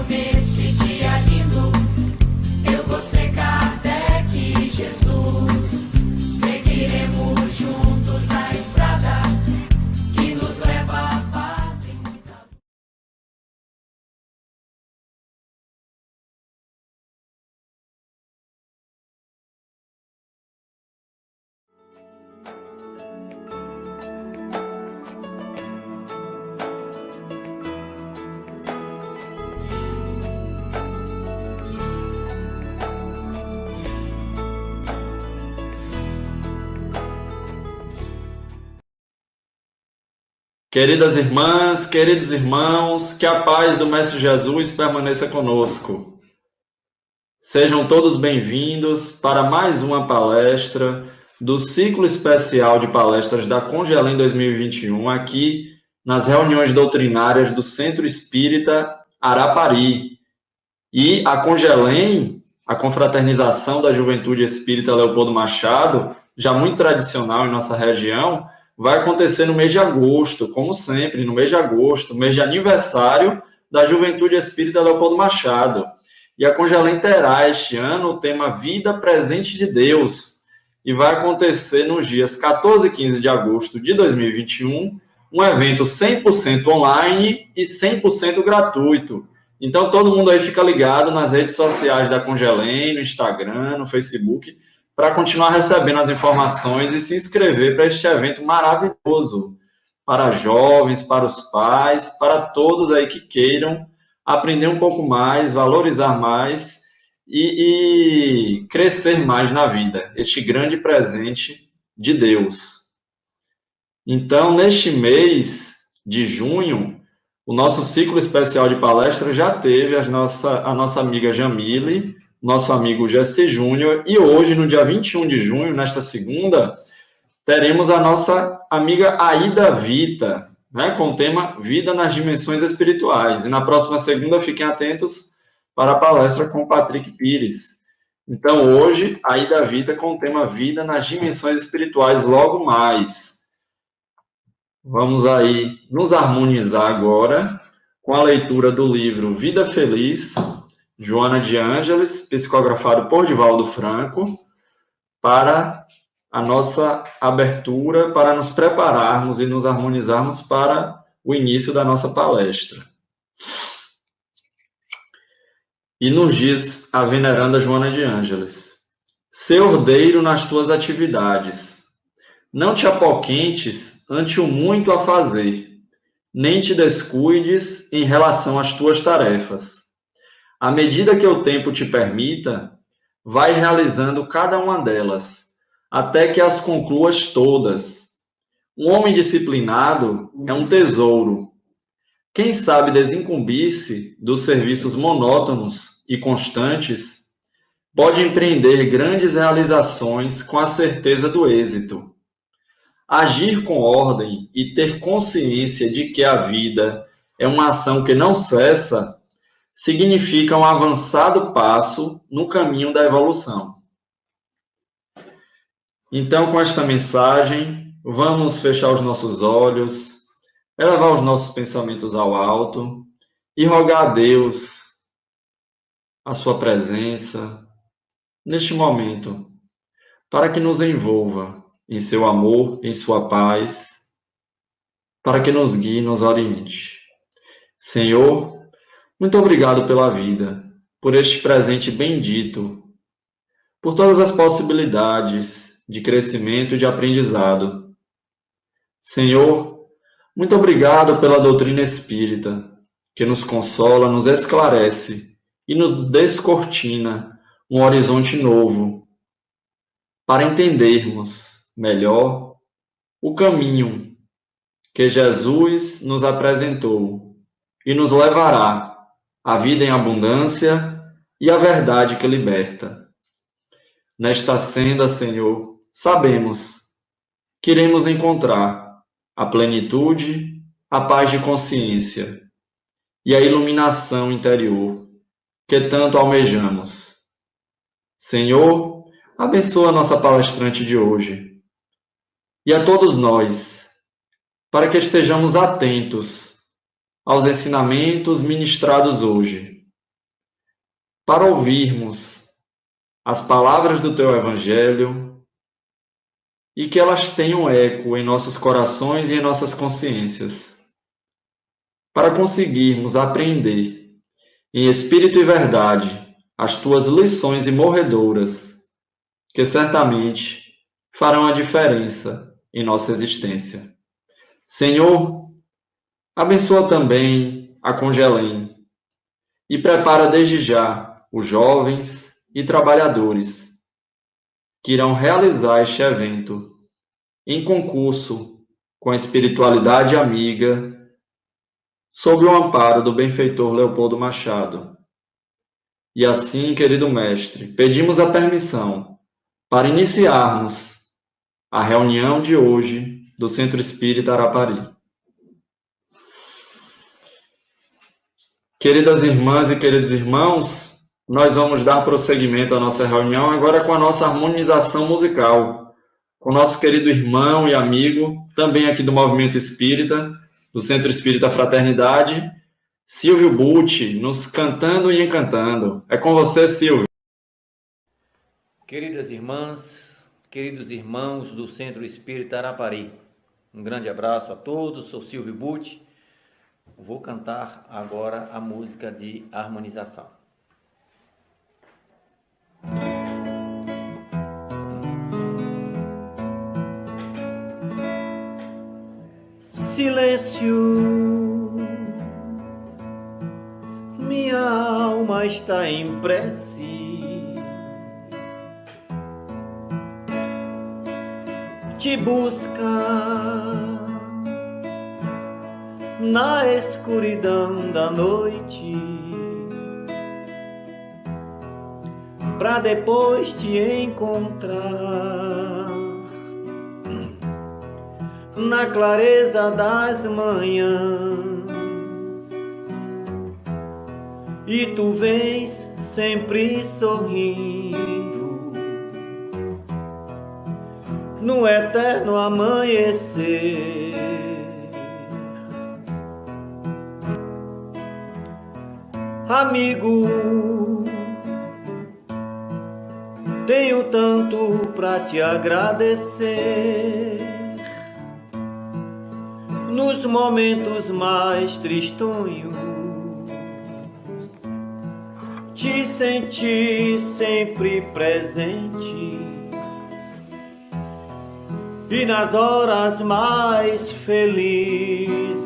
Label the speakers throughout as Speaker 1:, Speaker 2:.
Speaker 1: neste dia lindo. Eu, você, Kardec e Jesus. Seguiremos juntos na estrada que nos leva à paz e muita.
Speaker 2: Queridas irmãs, queridos irmãos, que a paz do Mestre Jesus permaneça conosco. Sejam todos bem-vindos para mais uma palestra do ciclo especial de palestras da Congelém 2021, aqui nas reuniões doutrinárias do Centro Espírita Arapari. E a Congelém, a confraternização da Juventude Espírita Leopoldo Machado, já muito tradicional em nossa região, vai acontecer no mês de agosto, como sempre, no mês de agosto, mês de aniversário da Juventude Espírita Leopoldo Machado. E a Congelém terá este ano o tema Vida Presente de Deus, e vai acontecer nos dias 14 e 15 de agosto de 2021, um evento 100% online e 100% gratuito. Então, todo mundo aí fica ligado nas redes sociais da Congelém, no Instagram, no Facebook, para continuar recebendo as informações e se inscrever para este evento maravilhoso, para jovens, para os pais, para todos aí que queiram aprender um pouco mais, valorizar mais e crescer mais na vida, este grande presente de Deus. Então, neste mês de junho, o nosso ciclo especial de palestras já teve a nossa amiga Jamile, nosso amigo Jesse Júnior, e hoje, no dia 21 de junho, nesta segunda, teremos a nossa amiga Aida Vita, né, com o tema Vida nas Dimensões Espirituais. E na próxima segunda, fiquem atentos para a palestra com o Patrick Pires. Então, hoje, Aida Vita com o tema Vida nas Dimensões Espirituais, logo mais. Vamos aí nos harmonizar agora com a leitura do livro Vida Feliz, Joana de Ângeles, psicografado por Divaldo Franco, para a nossa abertura, para nos prepararmos e nos harmonizarmos para o início da nossa palestra. E nos diz a veneranda Joana de Ângeles: Sê ordeiro nas tuas atividades, não te apoquentes ante o muito a fazer, nem te descuides em relação às tuas tarefas. À medida que o tempo te permita, vai realizando cada uma delas, até que as concluas todas. Um homem disciplinado é um tesouro. Quem sabe desincumbir-se dos serviços monótonos e constantes, pode empreender grandes realizações com a certeza do êxito. Agir com ordem e ter consciência de que a vida é uma ação que não cessa, significa um avançado passo no caminho da evolução. Então, com esta mensagem, vamos fechar os nossos olhos, elevar os nossos pensamentos ao alto e rogar a Deus a sua presença neste momento, para que nos envolva em seu amor, em sua paz, para que nos guie e nos oriente. Senhor, muito obrigado pela vida, por este presente bendito, por todas as possibilidades de crescimento e de aprendizado. Senhor, muito obrigado pela doutrina espírita, que nos consola, nos esclarece e nos descortina um horizonte novo, para entendermos melhor o caminho que Jesus nos apresentou e nos levará a vida em abundância e a verdade que liberta. Nesta senda, Senhor, sabemos que iremos encontrar a plenitude, a paz de consciência e a iluminação interior que tanto almejamos. Senhor, abençoa a nossa palestrante de hoje e a todos nós, para que estejamos atentos aos ensinamentos ministrados hoje para ouvirmos as palavras do Teu Evangelho e que elas tenham eco em nossos corações e em nossas consciências, para conseguirmos aprender em espírito e verdade as Tuas lições imorredoras, que certamente farão a diferença em nossa existência. Senhor, abençoa também a Congelém e prepara desde já os jovens e trabalhadores que irão realizar este evento em concurso com a espiritualidade amiga, sob o amparo do benfeitor Leopoldo Machado. E assim, querido mestre, pedimos a permissão para iniciarmos a reunião de hoje do Centro Espírita Arapari. Queridas irmãs e queridos irmãos, nós vamos dar prosseguimento à nossa reunião agora com a nossa harmonização musical, com o nosso querido irmão e amigo, também aqui do Movimento Espírita, do Centro Espírita Fraternidade, Silvio Butti, nos cantando e encantando. É com você, Silvio.
Speaker 3: Queridas irmãs, queridos irmãos do Centro Espírita Arapari, um grande abraço a todos, sou Silvio Butti. Vou cantar agora a música de harmonização. Silêncio, minha alma está em prece, te busca na escuridão da noite, pra depois te encontrar na clareza das manhãs. E tu vens sempre sorrindo no eterno amanhecer. Amigo, tenho tanto pra te agradecer. Nos momentos mais tristonhos, te senti sempre presente. E nas horas mais felizes,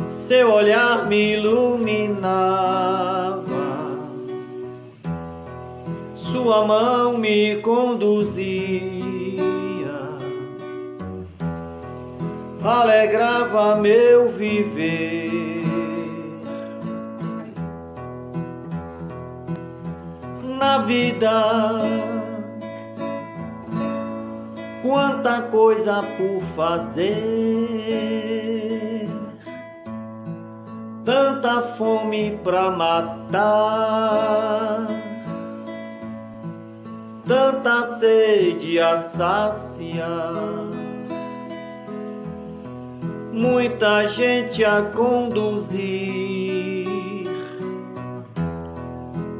Speaker 3: seu olhar me iluminava, sua mão me conduzia, alegrava meu viver. Na vida, quanta coisa por fazer, tanta fome pra matar, tanta sede a saciar, muita gente a conduzir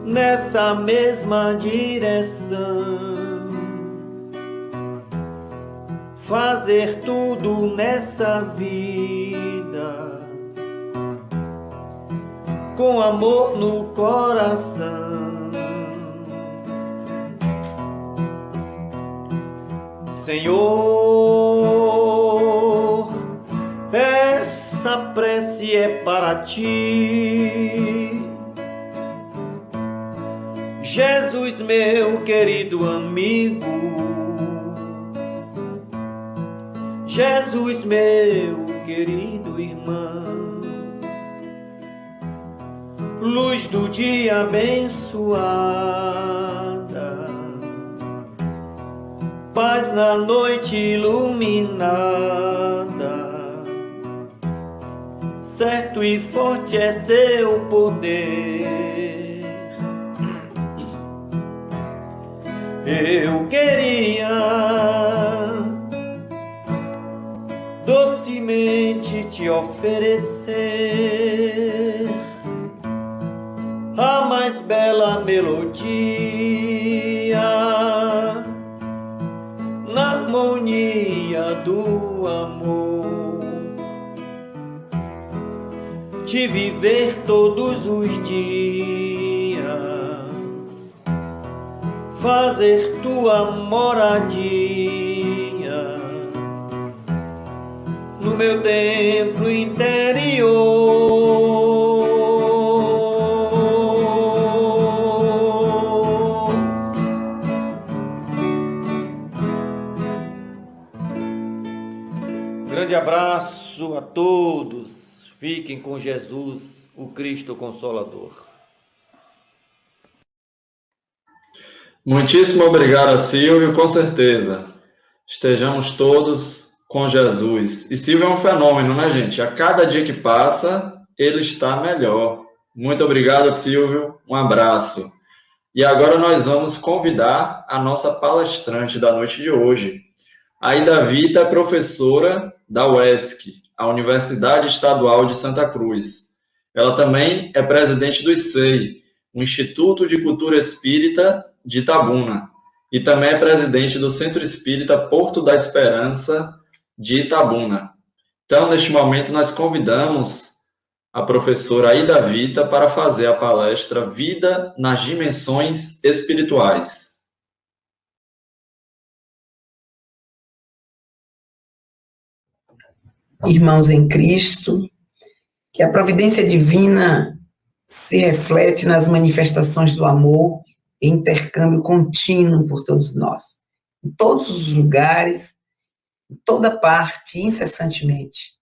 Speaker 3: nessa mesma direção, fazer tudo nessa vida com amor no coração. Senhor, essa prece é para ti. Jesus, meu querido amigo, Jesus, meu querido irmão, luz do dia abençoada, paz na noite iluminada, certo e forte é seu poder. Eu queria docemente te oferecer melodia, na harmonia do amor, de viver todos os dias, fazer tua moradia no meu templo interior. Grande abraço a todos. Fiquem com Jesus, o Cristo Consolador.
Speaker 2: Muitíssimo obrigado, Silvio, com certeza. Estejamos todos com Jesus. E Silvio é um fenômeno, né, gente? A cada dia que passa, ele está melhor. Muito obrigado, Silvio. Um abraço. E agora nós vamos convidar a nossa palestrante da noite de hoje. A Aida Vita é professora da UESC, a Universidade Estadual de Santa Cruz. Ela também é presidente do ICEI, o Instituto de Cultura Espírita de Itabuna, e também é presidente do Centro Espírita Porto da Esperança de Itabuna. Então, neste momento, nós convidamos a professora Aida Vita para fazer a palestra Vida nas Dimensões Espirituais.
Speaker 4: Irmãos em Cristo, que a providência divina se reflete nas manifestações do amor e intercâmbio contínuo por todos nós, em todos os lugares, em toda parte, incessantemente.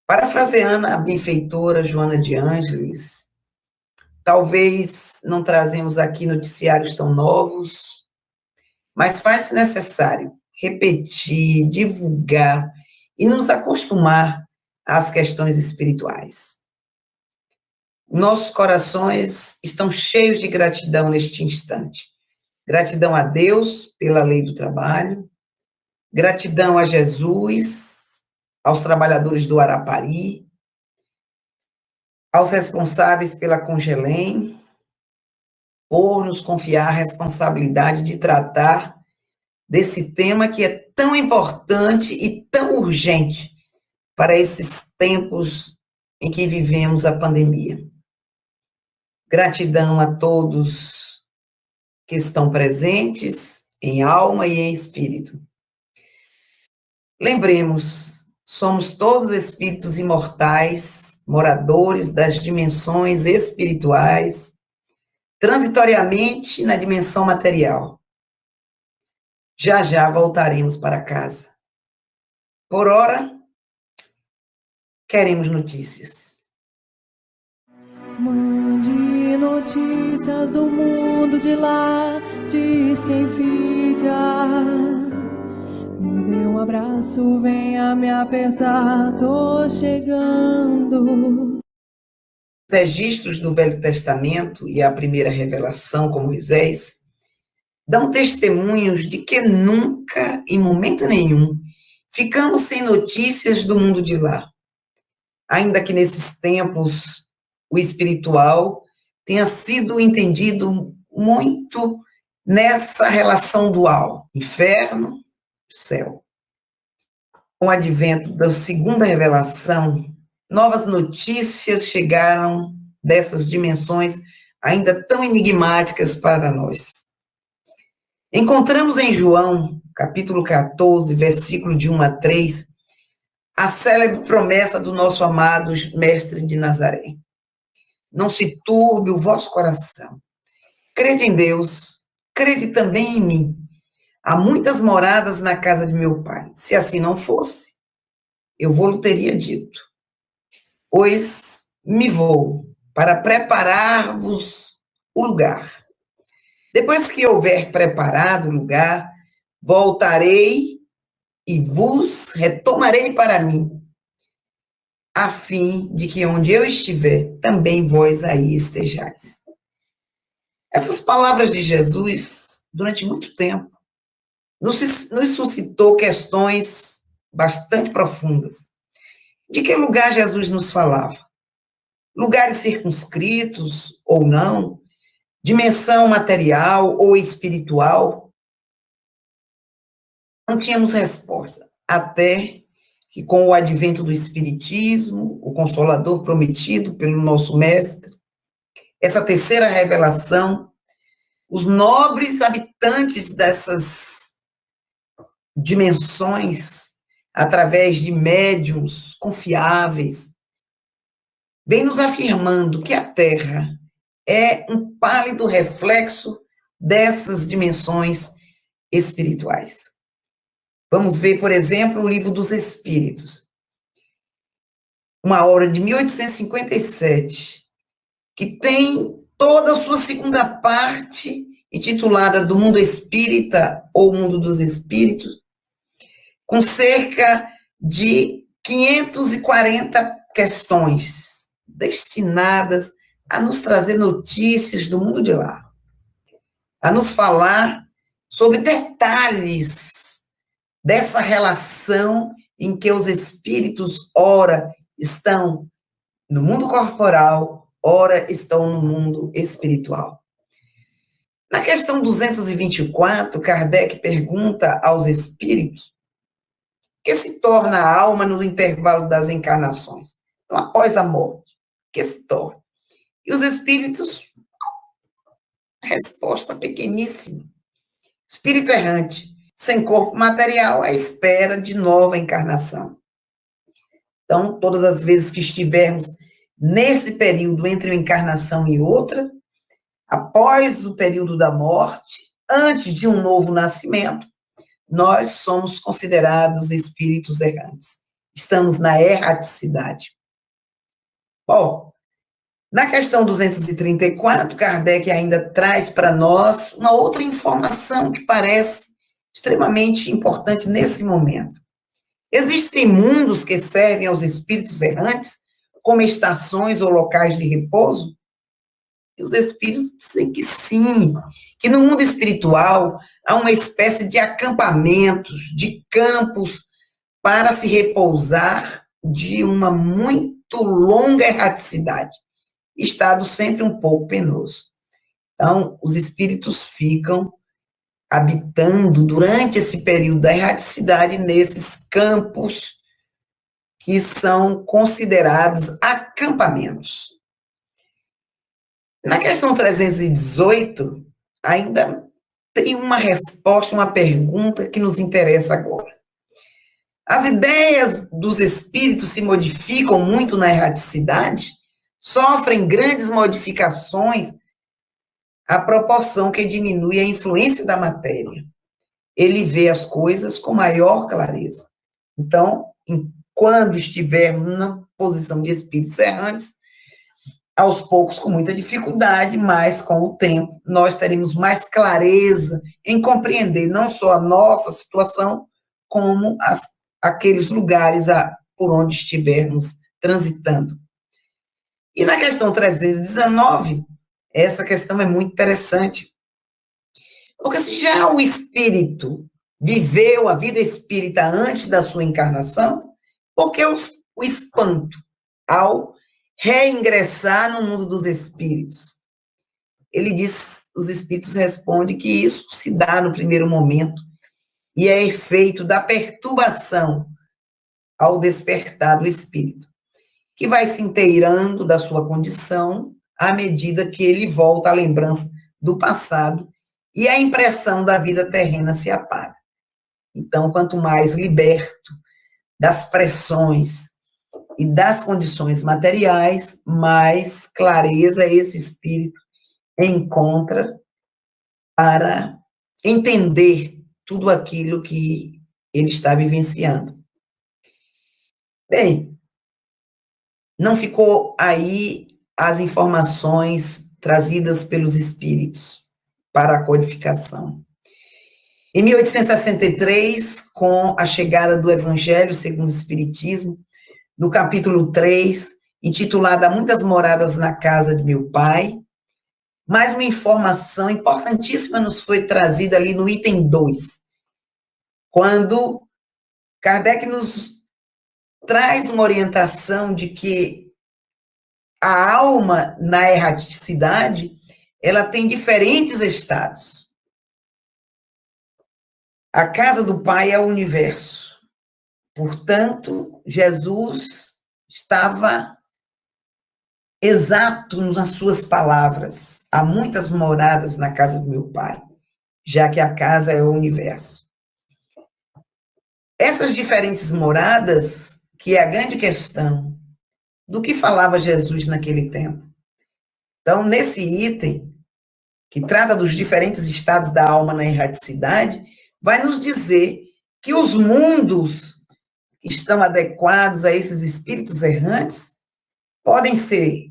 Speaker 4: Parafraseando a benfeitora Joana de Ângeles, talvez não trazemos aqui noticiários tão novos, mas faz-se necessário repetir, divulgar e nos acostumar às questões espirituais. Nossos corações estão cheios de gratidão neste instante. Gratidão a Deus pela lei do trabalho, gratidão a Jesus, aos trabalhadores do Arapari, aos responsáveis pela Congelém, por nos confiar a responsabilidade de tratar desse tema que é tão importante e tão urgente para esses tempos em que vivemos a pandemia. Gratidão a todos que estão presentes em alma e em espírito. Lembremos, somos todos espíritos imortais, moradores das dimensões espirituais, transitoriamente na dimensão material. Já já voltaremos para casa. Por ora, queremos notícias.
Speaker 5: Mande notícias do mundo de lá, diz quem fica. Me dê um abraço, venha me apertar, tô chegando.
Speaker 4: Os registros do Velho Testamento e a primeira revelação com Moisés dão testemunhos de que nunca, em momento nenhum, ficamos sem notícias do mundo de lá. Ainda que nesses tempos o espiritual tenha sido entendido muito nessa relação dual, inferno, céu. Com o advento da segunda revelação, novas notícias chegaram dessas dimensões ainda tão enigmáticas para nós. Encontramos em João, capítulo 14, versículo de 1 a 3, a célebre promessa do nosso amado Mestre de Nazaré. Não se turbe o vosso coração. Crede em Deus, crede também em mim. Há muitas moradas na casa de meu Pai. Se assim não fosse, eu vou-lhe teria dito. Pois me vou para preparar-vos o lugar. Depois que houver preparado o lugar, voltarei e vos retomarei para mim, a fim de que onde eu estiver, também vós aí estejais. Essas palavras de Jesus, durante muito tempo, nos suscitou questões bastante profundas. De que lugar Jesus nos falava? Lugares circunscritos ou não? dimensão material ou espiritual? Não tínhamos resposta, até que com o advento do Espiritismo, o Consolador prometido pelo nosso mestre, essa terceira revelação, os nobres habitantes dessas dimensões, através de médiuns confiáveis, vem nos afirmando que a Terra é um pálido reflexo dessas dimensões espirituais. Vamos ver, por exemplo, o Livro dos Espíritos, uma obra de 1857, que tem toda a sua segunda parte, intitulada Do Mundo Espírita ou Mundo dos Espíritos, com cerca de 540 questões destinadas a nos trazer notícias do mundo de lá, a nos falar sobre detalhes dessa relação em que os espíritos, ora, estão no mundo corporal, ora, estão no mundo espiritual. Na questão 224, Kardec pergunta aos espíritos o que se torna a alma no intervalo das encarnações. Então, após a morte, o que se torna? E os espíritos, resposta pequeníssima. Espírito errante, sem corpo material, à espera de nova encarnação. Então, todas as vezes que estivermos nesse período entre uma encarnação e outra, após o período da morte, antes de um novo nascimento, nós somos considerados espíritos errantes. Estamos na erraticidade. Bom, na questão 234, Kardec ainda traz para nós uma outra informação que parece extremamente importante nesse momento. Existem mundos que servem aos espíritos errantes como estações ou locais de repouso? E os espíritos dizem que sim, que no mundo espiritual há uma espécie de acampamentos, de campos para se repousar de uma muito longa erraticidade, estado sempre um pouco penoso. Então, os espíritos ficam habitando durante esse período da erraticidade nesses campos que são considerados acampamentos. Na questão 318, ainda tem uma resposta, uma pergunta que nos interessa agora. As ideias dos espíritos se modificam muito na erraticidade? Sofrem grandes modificações à proporção que diminui a influência da matéria. Ele vê as coisas com maior clareza. Então, quando estivermos na posição de espíritos errantes, aos poucos, com muita dificuldade, mas com o tempo, nós teremos mais clareza em compreender não só a nossa situação, como aqueles lugares por onde estivermos transitando. E na questão 319, essa questão é muito interessante, porque se já o espírito viveu a vida espírita antes da sua encarnação, por que o espanto ao reingressar no mundo dos espíritos? Ele diz, os espíritos respondem que isso se dá no primeiro momento e é efeito da perturbação ao despertar do espírito, que vai se inteirando da sua condição à medida que ele volta à lembrança do passado e a impressão da vida terrena se apaga. Então, quanto mais liberto das pressões e das condições materiais, mais clareza esse espírito encontra para entender tudo aquilo que ele está vivenciando. Bem, não ficou aí as informações trazidas pelos espíritos para a codificação. Em 1863, com a chegada do Evangelho segundo o Espiritismo, no capítulo 3, intitulada Muitas Moradas na Casa de Meu Pai, mais uma informação importantíssima nos foi trazida ali no item 2, quando Kardec nos traz uma orientação de que a alma na erraticidade, ela tem diferentes estados. A casa do Pai é o universo. Portanto, Jesus estava exato nas suas palavras. Há muitas moradas na casa do meu Pai, já que a casa é o universo. Essas diferentes moradas, que é a grande questão do que falava Jesus naquele tempo. Então, nesse item, que trata dos diferentes estados da alma na erraticidade, vai nos dizer que os mundos que estão adequados a esses espíritos errantes podem ser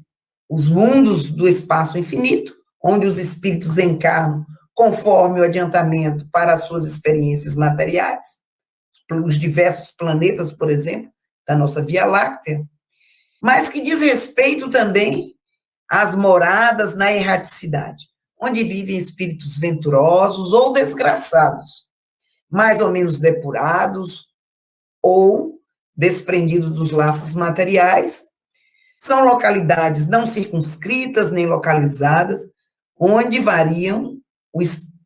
Speaker 4: os mundos do espaço infinito, onde os espíritos encarnam conforme o adiantamento para as suas experiências materiais, os diversos planetas, por exemplo, da nossa Via Láctea, mas que diz respeito também às moradas na erraticidade, onde vivem espíritos venturosos ou desgraçados, mais ou menos depurados ou desprendidos dos laços materiais. São localidades não circunscritas nem localizadas, onde variam o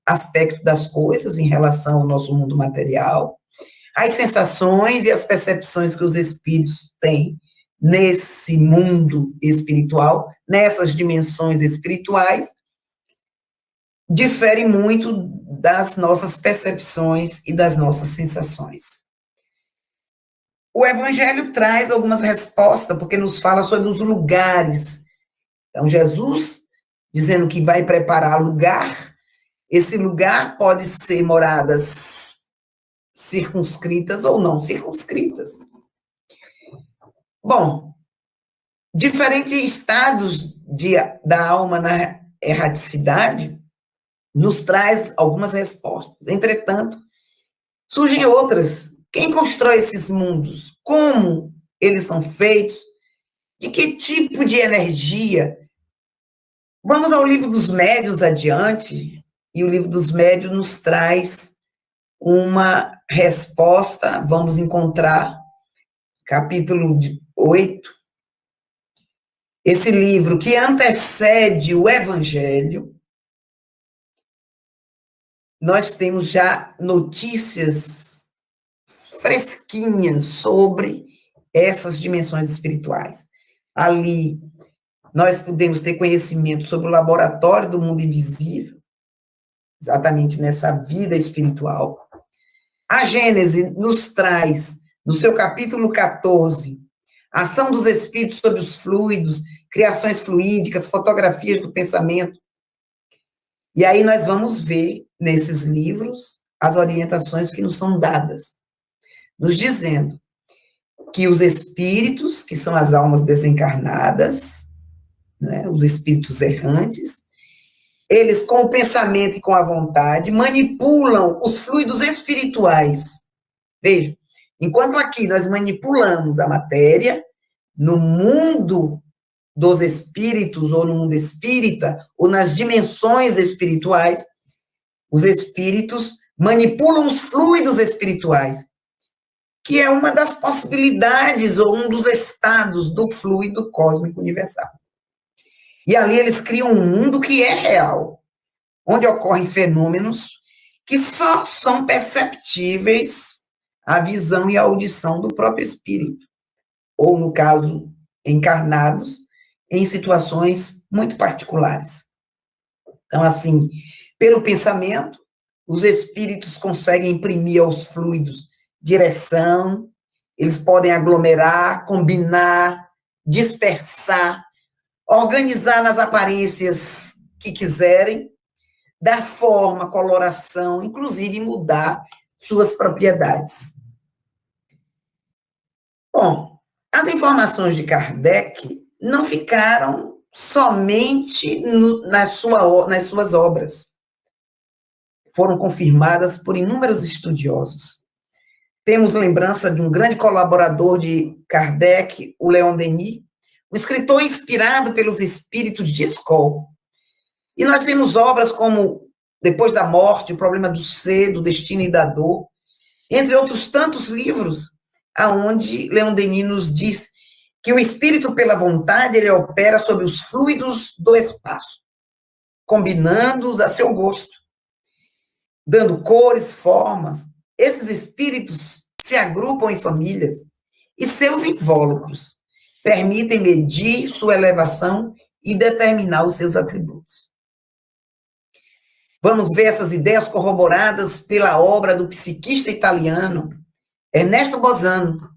Speaker 4: aspecto das coisas em relação ao nosso mundo material, as sensações e as percepções que os espíritos têm nesse mundo espiritual, nessas dimensões espirituais, difere muito das nossas percepções e das nossas sensações. O Evangelho traz algumas respostas, porque nos fala sobre os lugares. Então, Jesus, dizendo que vai preparar lugar, esse lugar pode ser moradas circunscritas ou não circunscritas. Bom, diferentes estados da alma na erraticidade nos traz algumas respostas. Entretanto, surgem outras. Quem constrói esses mundos? Como eles são feitos? De que tipo de energia? Vamos ao Livro dos Médiuns adiante, e o Livro dos Médiuns nos traz uma resposta. Vamos encontrar capítulo 8, esse livro que antecede o Evangelho. Nós temos já notícias fresquinhas sobre essas dimensões espirituais. Ali, nós podemos ter conhecimento sobre o laboratório do mundo invisível, exatamente nessa vida espiritual. A Gênese nos traz, no seu capítulo 14, a ação dos espíritos sobre os fluidos, criações fluídicas, fotografias do pensamento. E aí nós vamos ver, nesses livros, as orientações que nos são dadas, nos dizendo que os espíritos, que são as almas desencarnadas, né, os espíritos errantes, eles, com o pensamento e com a vontade, manipulam os fluidos espirituais. Veja, enquanto aqui nós manipulamos a matéria, no mundo dos espíritos, ou no mundo espírita, ou nas dimensões espirituais, os espíritos manipulam os fluidos espirituais, que é uma das possibilidades, ou um dos estados do fluido cósmico universal. E ali eles criam um mundo que é real, onde ocorrem fenômenos que só são perceptíveis à visão e à audição do próprio espírito, ou, no caso, encarnados, em situações muito particulares. Então, assim, pelo pensamento, os espíritos conseguem imprimir aos fluidos direção, eles podem aglomerar, combinar, dispersar, organizar nas aparências que quiserem, dar forma, coloração, inclusive mudar suas propriedades. Bom, as informações de Kardec não ficaram somente nas suas obras. Foram confirmadas por inúmeros estudiosos. Temos lembrança de um grande colaborador de Kardec, o Leon Denis, um escritor inspirado pelos espíritos de Escol. E nós temos obras como Depois da Morte, O Problema do Ser, do Destino e da Dor, entre outros tantos livros, aonde Leon Denis nos diz que o espírito, pela vontade, ele opera sobre os fluidos do espaço, combinando-os a seu gosto, dando cores, formas. Esses espíritos se agrupam em famílias e seus invólucros permitem medir sua elevação e determinar os seus atributos. Vamos ver essas ideias corroboradas pela obra do psiquista italiano Ernesto Bosano,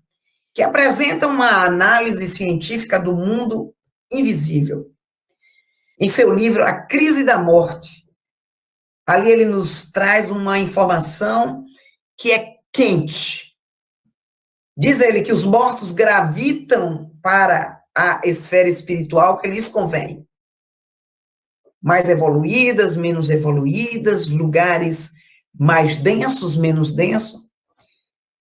Speaker 4: que apresenta uma análise científica do mundo invisível. Em seu livro A Crise da Morte, ali ele nos traz uma informação que é quente. Diz ele que os mortos gravitam para a esfera espiritual que lhes convém. Mais evoluídas, menos evoluídas, lugares mais densos, menos densos.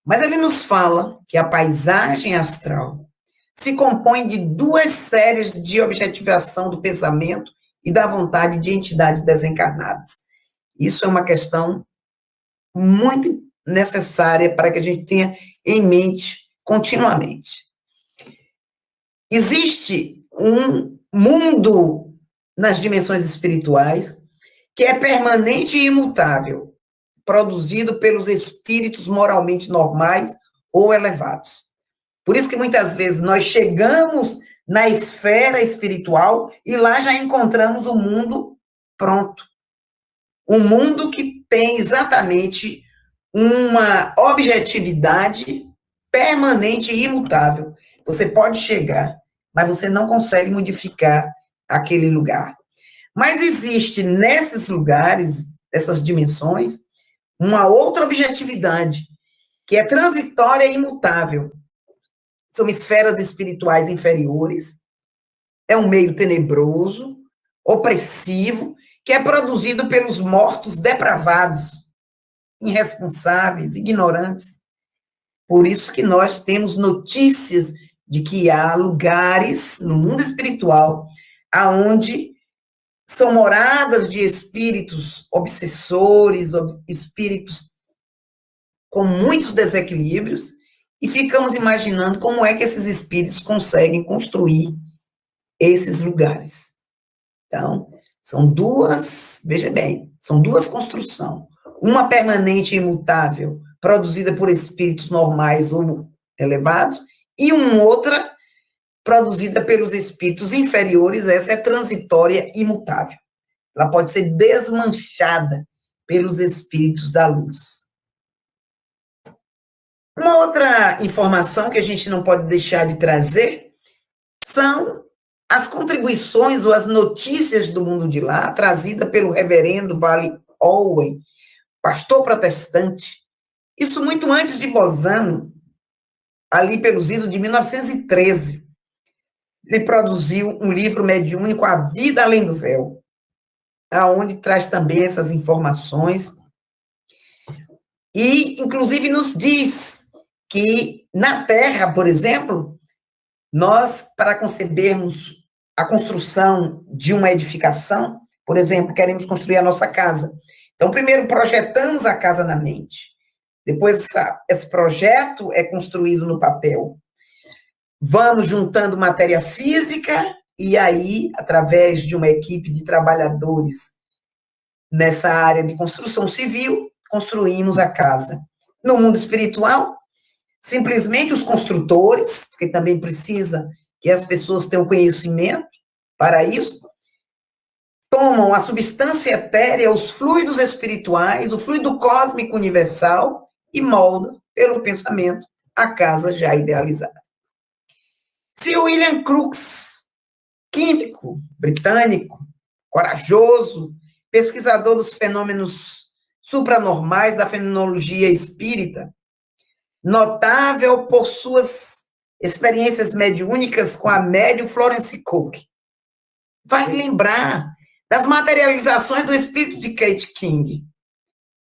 Speaker 4: Mas ele nos fala que a paisagem astral se compõe de duas séries de objetivação do pensamento e da vontade de entidades desencarnadas. Isso é uma questão muito necessária para que a gente tenha em mente continuamente. Existe um mundo nas dimensões espirituais que é permanente e imutável, produzido pelos espíritos moralmente normais ou elevados. Por isso que muitas vezes nós chegamos na esfera espiritual e lá já encontramos o mundo pronto. Um mundo que tem exatamente uma objetividade permanente e imutável. Você pode chegar, mas você não consegue modificar aquele lugar. Mas existe nesses lugares, essas dimensões, uma outra objetividade, que é transitória e imutável. São esferas espirituais inferiores, é um meio tenebroso, opressivo, que é produzido pelos mortos depravados, irresponsáveis, ignorantes. Por isso que nós temos notícias de que há lugares no mundo espiritual aonde são moradas de espíritos obsessores, espíritos com muitos desequilíbrios, e ficamos imaginando como é que esses espíritos conseguem construir esses lugares. Então, são duas, veja bem, são duas construções. Uma permanente e imutável, produzida por espíritos normais ou elevados, e uma outra produzida pelos espíritos inferiores, essa é transitória e imutável. Ela pode ser desmanchada pelos espíritos da luz. Uma outra informação que a gente não pode deixar de trazer são as contribuições ou as notícias do mundo de lá, trazida pelo reverendo Vale Owen, pastor protestante. Isso muito antes de Bosano, ali pelos idos de 1913. Ele produziu um livro mediúnico, A Vida Além do Véu, aonde traz também essas informações e, inclusive, nos diz que na Terra, por exemplo, nós, para concebermos a construção de uma edificação, por exemplo, queremos construir a nossa casa. Então, primeiro projetamos a casa na mente. Depois, esse projeto é construído no papel. Vamos juntando matéria física e aí, através de uma equipe de trabalhadores nessa área de construção civil, construímos a casa. No mundo espiritual, simplesmente os construtores, porque também precisa que as pessoas tenham conhecimento para isso, tomam a substância etérea, os fluidos espirituais, o fluido cósmico universal e moldam, pelo pensamento, a casa já idealizada. Sir William Crookes, químico britânico, corajoso, pesquisador dos fenômenos supranormais da fenomenologia espírita, notável por suas experiências mediúnicas com a médium Florence Cook. Vale lembrar das materializações do espírito de Kate King.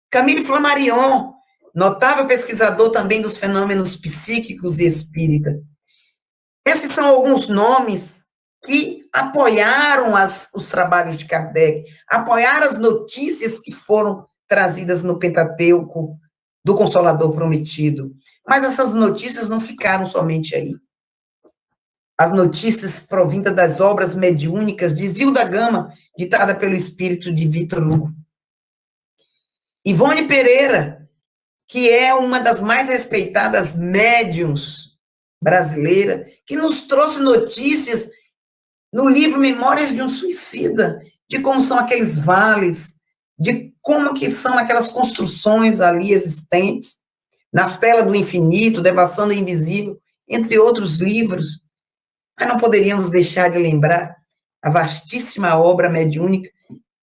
Speaker 4: Camille Flammarion, notável pesquisador também dos fenômenos psíquicos e espírita. Esses são alguns nomes que apoiaram os trabalhos de Kardec, apoiaram as notícias que foram trazidas no Pentateuco do Consolador Prometido. Mas essas notícias não ficaram somente aí. as notícias provindas das obras mediúnicas de Zilda Gama, ditada pelo espírito de Vitor Hugo. Ivone Pereira, que é uma das mais respeitadas médiuns brasileira, que nos trouxe notícias no livro Memórias de um Suicida, de como são aqueles vales, de como que são aquelas construções ali existentes, nas telas do infinito, Devassando o Invisível, entre outros livros. Mas não poderíamos deixar de lembrar a vastíssima obra mediúnica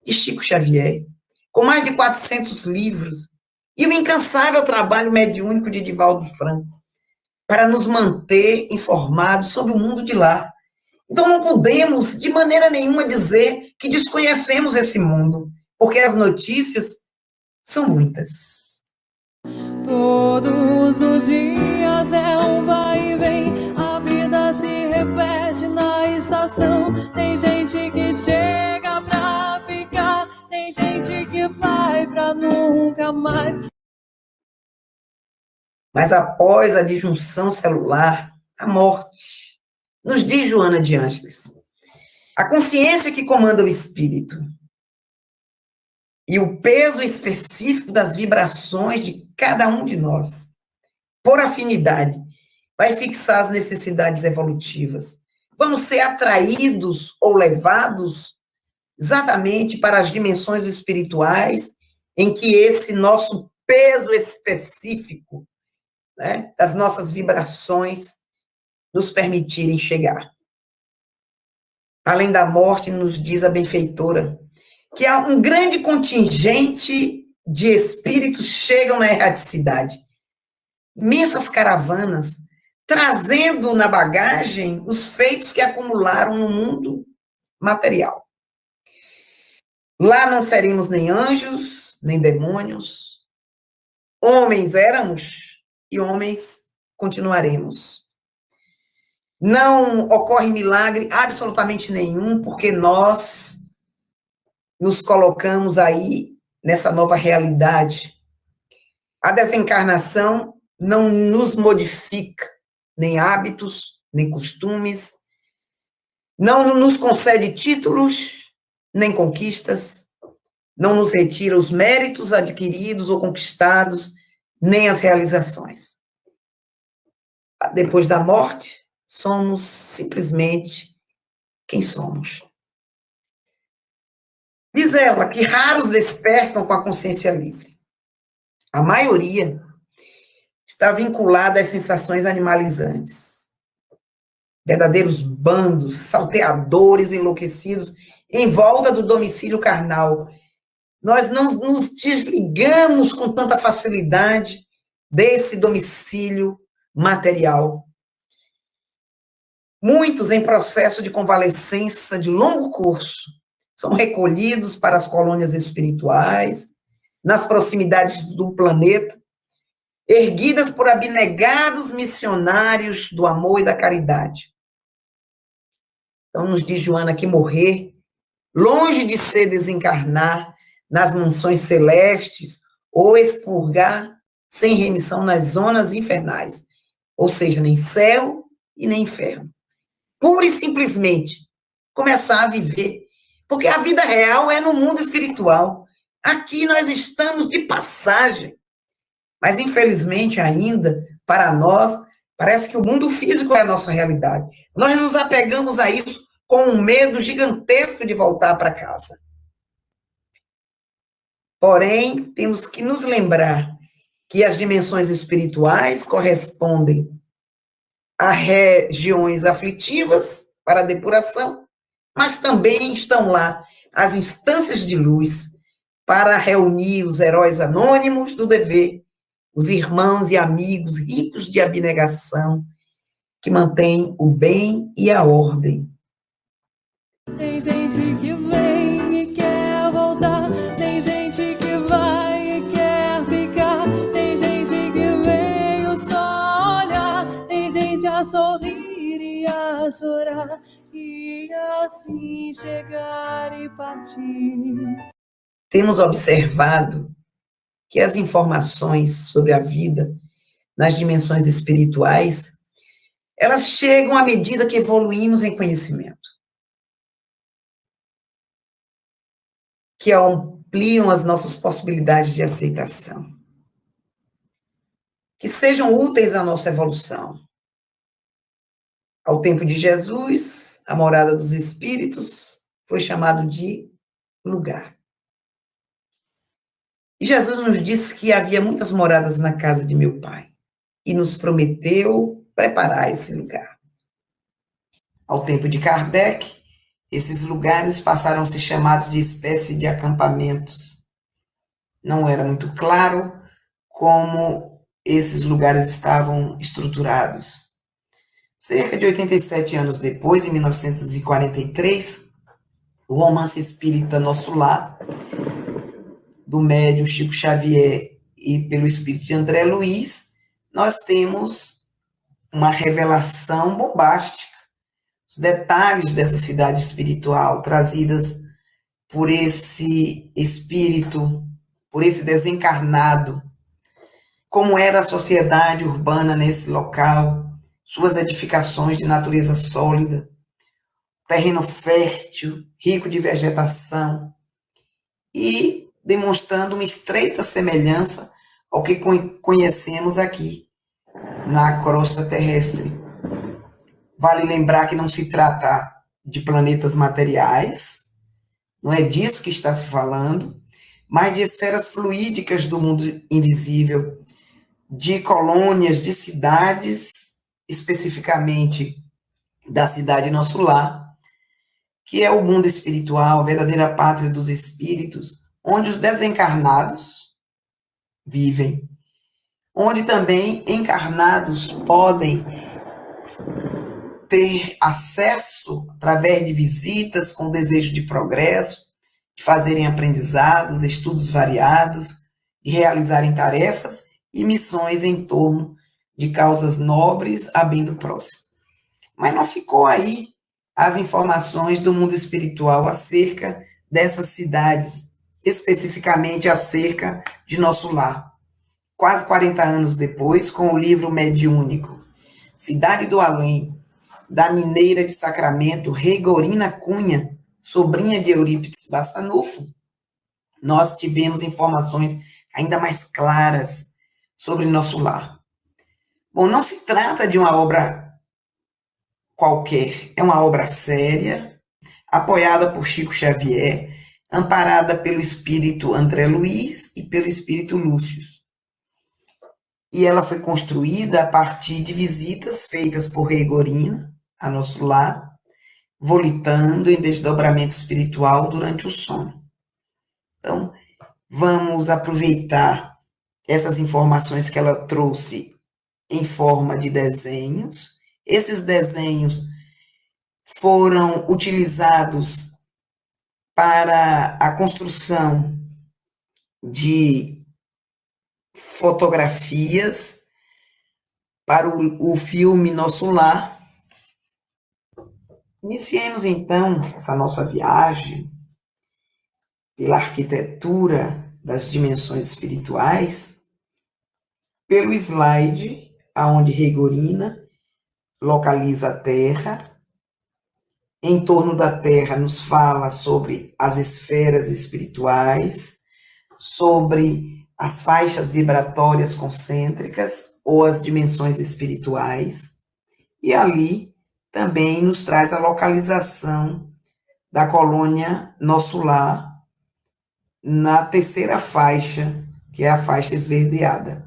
Speaker 4: de Chico Xavier, com mais de 400 livros, e o incansável trabalho mediúnico de Divaldo Franco, para nos manter informados sobre o mundo de lá. Então, não podemos, de maneira nenhuma, dizer que desconhecemos esse mundo, porque as notícias são muitas.
Speaker 5: Todos os dias é um vai e vem, a vida se repete na estação. Tem gente que chega pra ficar, tem gente que vai pra nunca mais.
Speaker 4: Mas após a disjunção celular, a morte, nos diz Joana de Ângeles, a consciência que comanda o espírito e o peso específico das vibrações de cada um de nós, por afinidade, vai fixar as necessidades evolutivas. Vamos ser atraídos ou levados exatamente para as dimensões espirituais em que esse nosso peso específico, né, das nossas vibrações nos permitirem chegar. Além da morte, nos diz a benfeitora, que há um grande contingente de espíritos chegam na erraticidade. Imensas caravanas, trazendo na bagagem os feitos que acumularam no mundo material. Lá não seremos nem anjos, nem demônios. Homens éramos e homens continuaremos. Não ocorre milagre absolutamente nenhum, porque nós nos colocamos aí nessa nova realidade. A desencarnação não nos modifica nem hábitos, nem costumes, não nos concede títulos, nem conquistas, não nos retira os méritos adquiridos ou conquistados, nem as realizações. Depois da morte, somos simplesmente quem somos. Diz ela que raros despertam com a consciência livre. A maioria está vinculada às sensações animalizantes. Verdadeiros bandos, salteadores enlouquecidos em volta do domicílio carnal. Nós não nos desligamos com tanta facilidade desse domicílio material. Muitos em processo de convalescença de longo curso são recolhidos para as colônias espirituais, nas proximidades do planeta, erguidas por abnegados missionários do amor e da caridade. Então, nos diz Joana que morrer, longe de ser desencarnar nas mansões celestes ou expurgar sem remissão nas zonas infernais, ou seja, nem céu e nem inferno. Pura e simplesmente começar a viver, porque a vida real é no mundo espiritual. Aqui nós estamos de passagem. Mas, infelizmente, ainda, para nós, parece que o mundo físico é a nossa realidade. Nós nos apegamos a isso com um medo gigantesco de voltar para casa. Porém, temos que nos lembrar que as dimensões espirituais correspondem a regiões aflitivas para a depuração, mas também estão lá as instâncias de luz para reunir os heróis anônimos do dever, os irmãos e amigos ricos de abnegação, que mantêm o bem e a ordem.
Speaker 5: Tem gente que vem e quer voltar, tem gente que vai e quer ficar, tem gente que veio só olhar, tem gente a sorrir e a chorar, e assim chegar e partir.
Speaker 4: Temos observado que as informações sobre a vida nas dimensões espirituais elas chegam à medida que evoluímos em conhecimento, que ampliam as nossas possibilidades de aceitação, que sejam úteis à nossa evolução. Ao tempo de Jesus, a morada dos espíritos foi chamado de lugar. E Jesus nos disse que havia muitas moradas na casa de meu Pai e nos prometeu preparar esse lugar. Ao tempo de Kardec, esses lugares passaram a ser chamados de espécie de acampamentos. Não era muito claro como esses lugares estavam estruturados. Cerca de 87 anos depois, em 1943, o romance espírita Nosso Lar, do médium Chico Xavier e pelo espírito de André Luiz, nós temos uma revelação bombástica. Os detalhes dessa cidade espiritual trazidas por esse espírito, por esse desencarnado, como era a sociedade urbana nesse local, suas edificações de natureza sólida, terreno fértil, rico de vegetação, e demonstrando uma estreita semelhança ao que conhecemos aqui, na crosta terrestre. Vale lembrar que não se trata de planetas materiais, não é disso que está se falando, mas de esferas fluídicas do mundo invisível, de colônias, de cidades, especificamente da cidade Nosso Lar, que é o mundo espiritual, a verdadeira pátria dos espíritos, onde os desencarnados vivem, onde também encarnados podem ter acesso através de visitas com desejo de progresso, de fazerem aprendizados, estudos variados, de realizarem tarefas e missões em torno de causas nobres a bem do próximo. Mas não ficou aí as informações do mundo espiritual acerca dessas cidades, especificamente acerca de Nosso Lar. Quase 40 anos depois, com o livro mediúnico Cidade do Além, da mineira de Sacramento, Reigorina Cunha, sobrinha de Eurípides Bassanufo, nós tivemos informações ainda mais claras sobre Nosso Lar. Bom, não se trata de uma obra qualquer, é uma obra séria, apoiada por Chico Xavier, amparada pelo espírito André Luiz e pelo espírito Lúcio. E ela foi construída a partir de visitas feitas por Reigorina a Nosso Lar, volitando em desdobramento espiritual durante o sono. Então, vamos aproveitar essas informações que ela trouxe em forma de desenhos. Esses desenhos foram utilizados para a construção de fotografias para o filme Nosso Lar. Iniciemos, então, essa nossa viagem pela arquitetura das dimensões espirituais, pelo slide, aonde Reigorina localiza a Terra. Em torno da Terra nos fala sobre as esferas espirituais, sobre as faixas vibratórias concêntricas ou as dimensões espirituais, e ali também nos traz a localização da colônia Nosso Lar, na terceira faixa, que é a faixa esverdeada.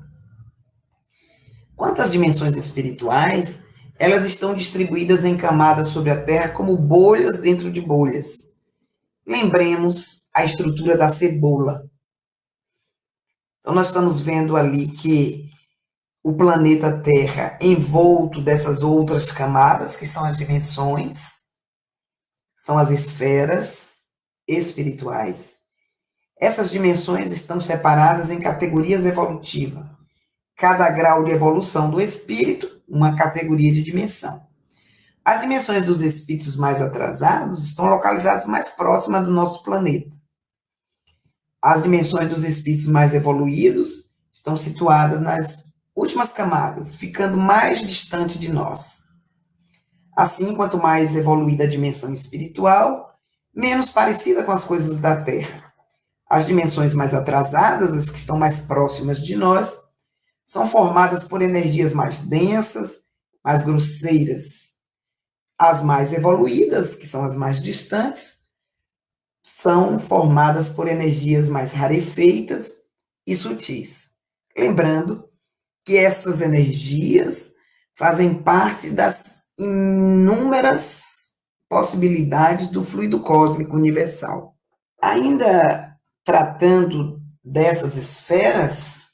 Speaker 4: Quanto às dimensões espirituais, elas estão distribuídas em camadas sobre a Terra como bolhas dentro de bolhas. Lembremos a estrutura da cebola. Então, nós estamos vendo ali que o planeta Terra, envolto dessas outras camadas, que são as dimensões, são as esferas espirituais. Essas dimensões estão separadas em categorias evolutivas. Cada grau de evolução do espírito, uma categoria de dimensão. As dimensões dos espíritos mais atrasados estão localizadas mais próximas do nosso planeta. As dimensões dos espíritos mais evoluídos estão situadas nas últimas camadas, ficando mais distante de nós. Assim, quanto mais evoluída a dimensão espiritual, menos parecida com as coisas da Terra. As dimensões mais atrasadas, as que estão mais próximas de nós, são formadas por energias mais densas, mais grosseiras. As mais evoluídas, que são as mais distantes, são formadas por energias mais rarefeitas e sutis. Lembrando que essas energias fazem parte das inúmeras possibilidades do fluido cósmico universal. Ainda tratando dessas esferas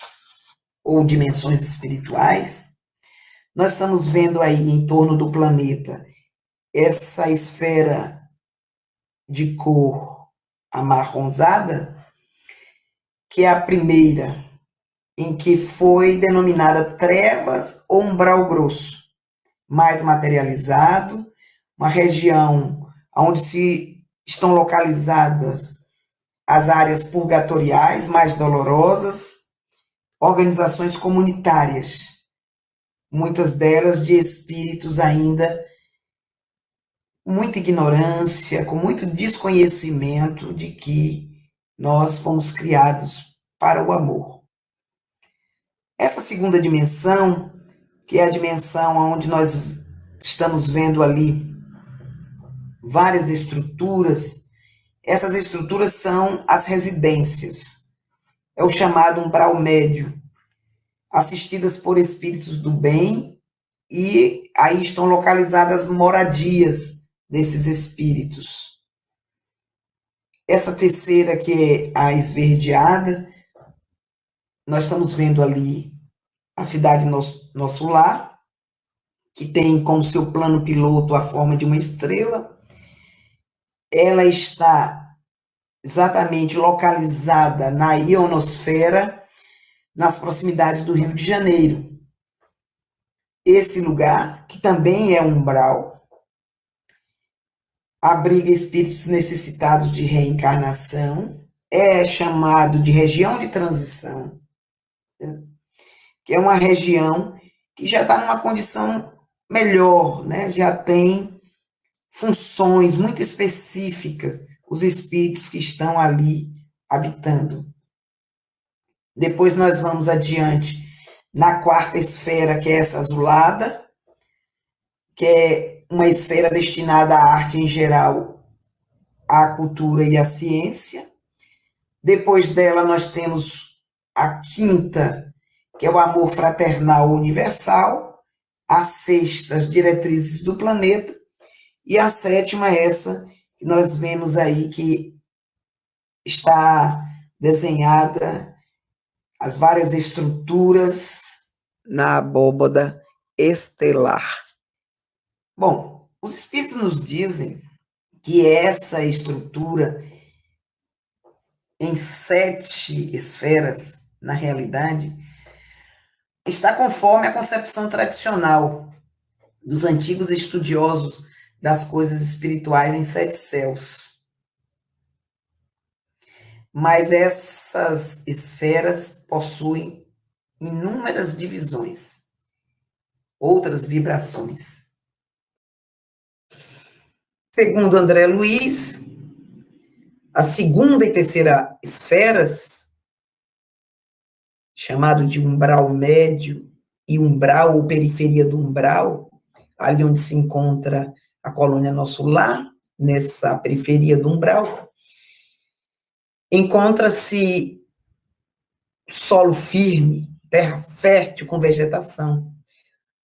Speaker 4: ou dimensões espirituais, nós estamos vendo aí em torno do planeta essa esfera de cor amarronzada, que é a primeira, em que foi denominada trevas ou umbral grosso, mais materializado, uma região onde se estão localizadas as áreas purgatoriais mais dolorosas, organizações comunitárias, muitas delas de espíritos ainda muita ignorância, com muito desconhecimento de que nós fomos criados para o amor. Essa segunda dimensão, que é a dimensão onde nós estamos vendo ali várias estruturas, essas estruturas são as residências, é o chamado umbral médio, assistidas por espíritos do bem, e aí estão localizadas moradias desses espíritos. Essa terceira, que é a esverdeada, nós estamos vendo ali a cidade Nosso Lar, que tem como seu plano piloto a forma de uma estrela. Ela está exatamente localizada na ionosfera, nas proximidades do Rio de Janeiro. Esse lugar, que também é umbral, abriga espíritos necessitados de reencarnação, é chamado de região de transição, né? Que é uma região que já está numa condição melhor, né? Já tem funções muito específicas, os espíritos que estão ali habitando. Depois nós vamos adiante na quarta esfera, que é essa azulada, que é uma esfera destinada à arte em geral, à cultura e à ciência. Depois dela nós temos a quinta, que é o amor fraternal universal, a sexta, as diretrizes do planeta, e a sétima, essa que nós vemos aí, que está desenhada as várias estruturas na abóbada estelar. Bom, os espíritos nos dizem que essa estrutura em 7 esferas, na realidade, está conforme a concepção tradicional dos antigos estudiosos das coisas espirituais em 7 céus. Mas essas esferas possuem inúmeras divisões, outras vibrações. Segundo André Luiz, a segunda e terceira esferas, chamado de umbral médio e umbral ou periferia do umbral, ali onde se encontra a colônia Nosso Lar, nessa periferia do umbral, encontra-se solo firme, terra fértil com vegetação,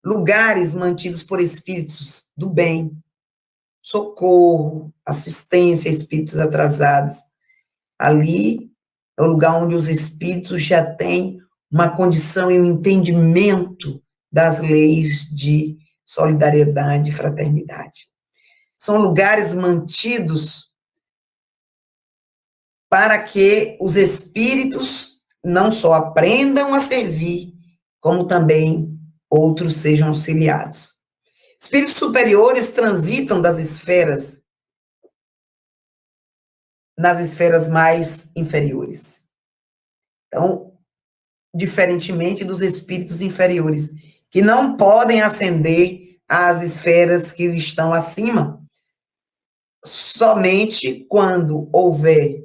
Speaker 4: lugares mantidos por espíritos do bem, socorro, assistência a espíritos atrasados. Ali é o lugar onde os espíritos já têm uma condição e um entendimento das leis de solidariedade e fraternidade. São lugares mantidos para que os espíritos não só aprendam a servir, como também outros sejam auxiliados. Espíritos superiores transitam das esferas nas esferas mais inferiores. Então, diferentemente dos espíritos inferiores, que não podem ascender às esferas que estão acima, somente quando houver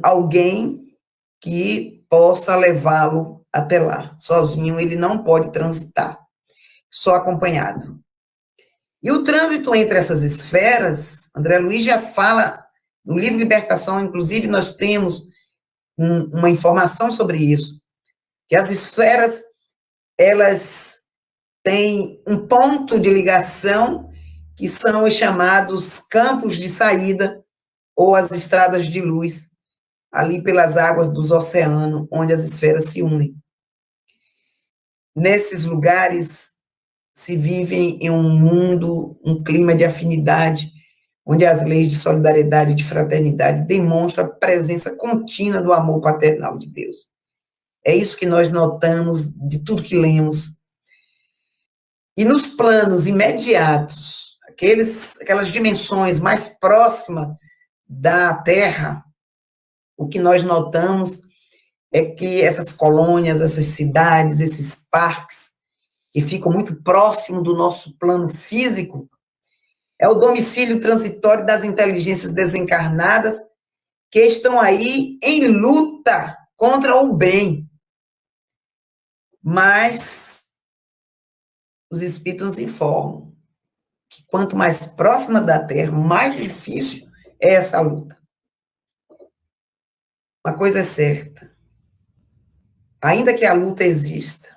Speaker 4: alguém que possa levá-lo até lá. Sozinho ele não pode transitar, só acompanhado. E o trânsito entre essas esferas, André Luiz já fala, no livro Libertação, inclusive, nós temos uma informação sobre isso, que as esferas, elas têm um ponto de ligação, que são os chamados campos de saída, ou as estradas de luz, ali pelas águas dos oceanos, onde as esferas se unem. Nesses lugares se vivem em um mundo, um clima de afinidade, onde as leis de solidariedade e de fraternidade demonstram a presença contínua do amor paternal de Deus. É isso que nós notamos de tudo que lemos. E nos planos imediatos, aquelas dimensões mais próximas da Terra, o que nós notamos é que essas colônias, essas cidades, esses parques, que ficam muito próximos do nosso plano físico, é o domicílio transitório das inteligências desencarnadas que estão aí em luta contra o bem. Mas os espíritos nos informam que quanto mais próxima da Terra, mais difícil é essa luta. Uma coisa é certa, ainda que a luta exista,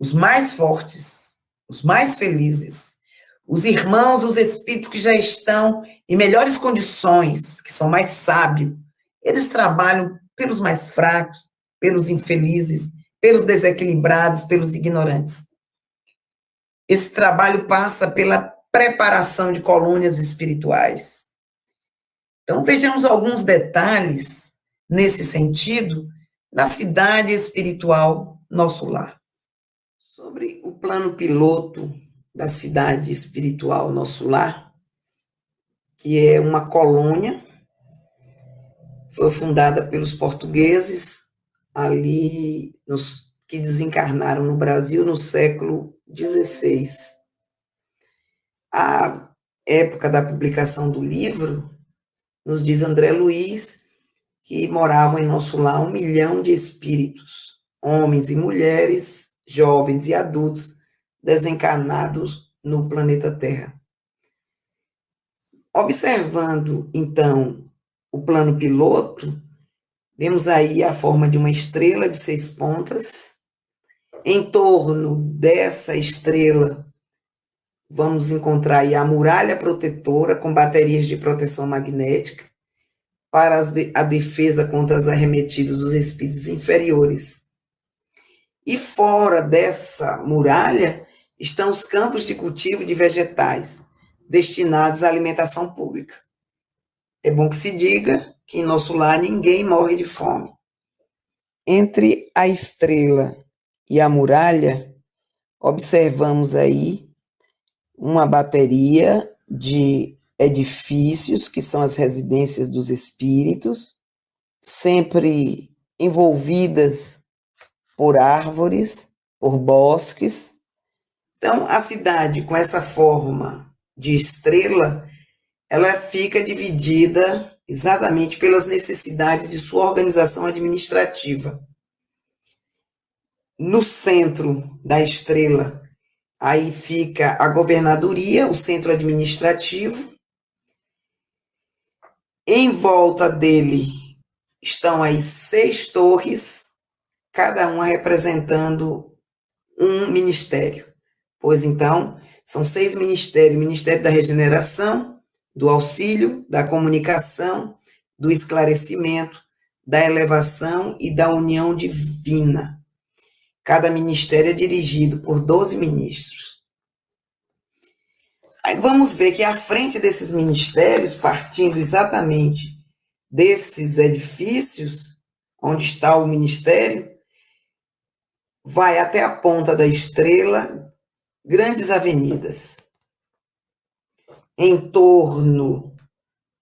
Speaker 4: os mais fortes, os mais felizes, os irmãos, os espíritos que já estão em melhores condições, que são mais sábios, eles trabalham pelos mais fracos, pelos infelizes, pelos desequilibrados, pelos ignorantes. Esse trabalho passa pela preparação de colônias espirituais. Então, vejamos alguns detalhes nesse sentido na cidade espiritual Nosso Lar. Sobre o plano piloto da cidade espiritual Nosso Lar, que é uma colônia, foi fundada pelos portugueses ali que desencarnaram no Brasil no século XVI. A época da publicação do livro, nos diz André Luiz, que moravam em Nosso Lar 1 milhão de espíritos, homens e mulheres, jovens e adultos, desencarnados no planeta Terra. Observando, então, o plano piloto, vemos aí a forma de uma estrela de 6 pontas. Em torno dessa estrela, vamos encontrar aí a muralha protetora com baterias de proteção magnética para a defesa contra as arremetidas dos espíritos inferiores. E fora dessa muralha estão os campos de cultivo de vegetais, destinados à alimentação pública. É bom que se diga que em Nosso Lar ninguém morre de fome. Entre a estrela e a muralha, observamos aí uma bateria de edifícios, que são as residências dos espíritos, sempre envolvidas por árvores, por bosques. Então, a cidade, com essa forma de estrela, ela fica dividida exatamente pelas necessidades de sua organização administrativa. No centro da estrela, aí fica a governadoria, o centro administrativo. Em volta dele estão aí 6 torres, cada uma representando um ministério. Pois então, são 6 ministérios: Ministério da Regeneração, do Auxílio, da Comunicação, do Esclarecimento, da Elevação e da União Divina. Cada ministério é dirigido por 12 ministros. Aí vamos ver que à frente desses ministérios, partindo exatamente desses edifícios, onde está o ministério, vai até a ponta da estrela, grandes avenidas. Em torno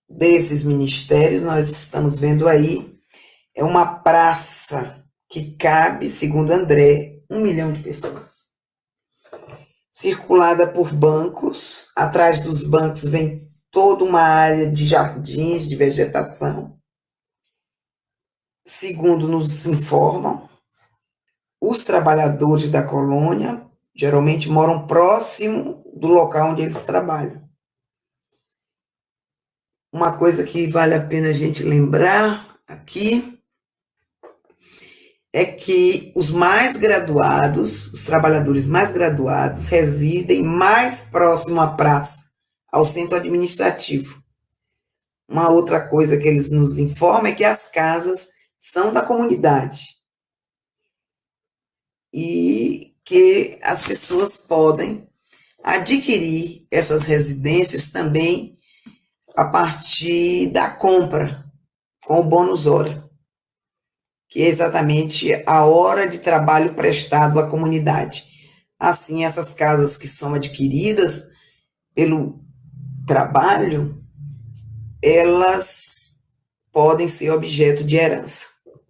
Speaker 4: desses ministérios, nós estamos vendo aí, é uma praça que cabe, segundo André, 1 milhão de pessoas. circulada por bancos. Atrás dos bancos vem toda uma área de jardins, de vegetação. Segundo nos informam, os trabalhadores da colônia geralmente moram próximo do local onde eles trabalham. Uma coisa que vale a pena a gente lembrar aqui é que os mais graduados, os trabalhadores mais graduados, residem mais próximo à praça, ao centro administrativo. Uma outra coisa que eles nos informam é que as casas são da comunidade e que as pessoas podem adquirir essas residências também a partir da compra, com o bônus hora, que é exatamente a hora de trabalho prestado à comunidade. Assim, essas casas que são adquiridas pelo trabalho, elas podem ser objeto de herança.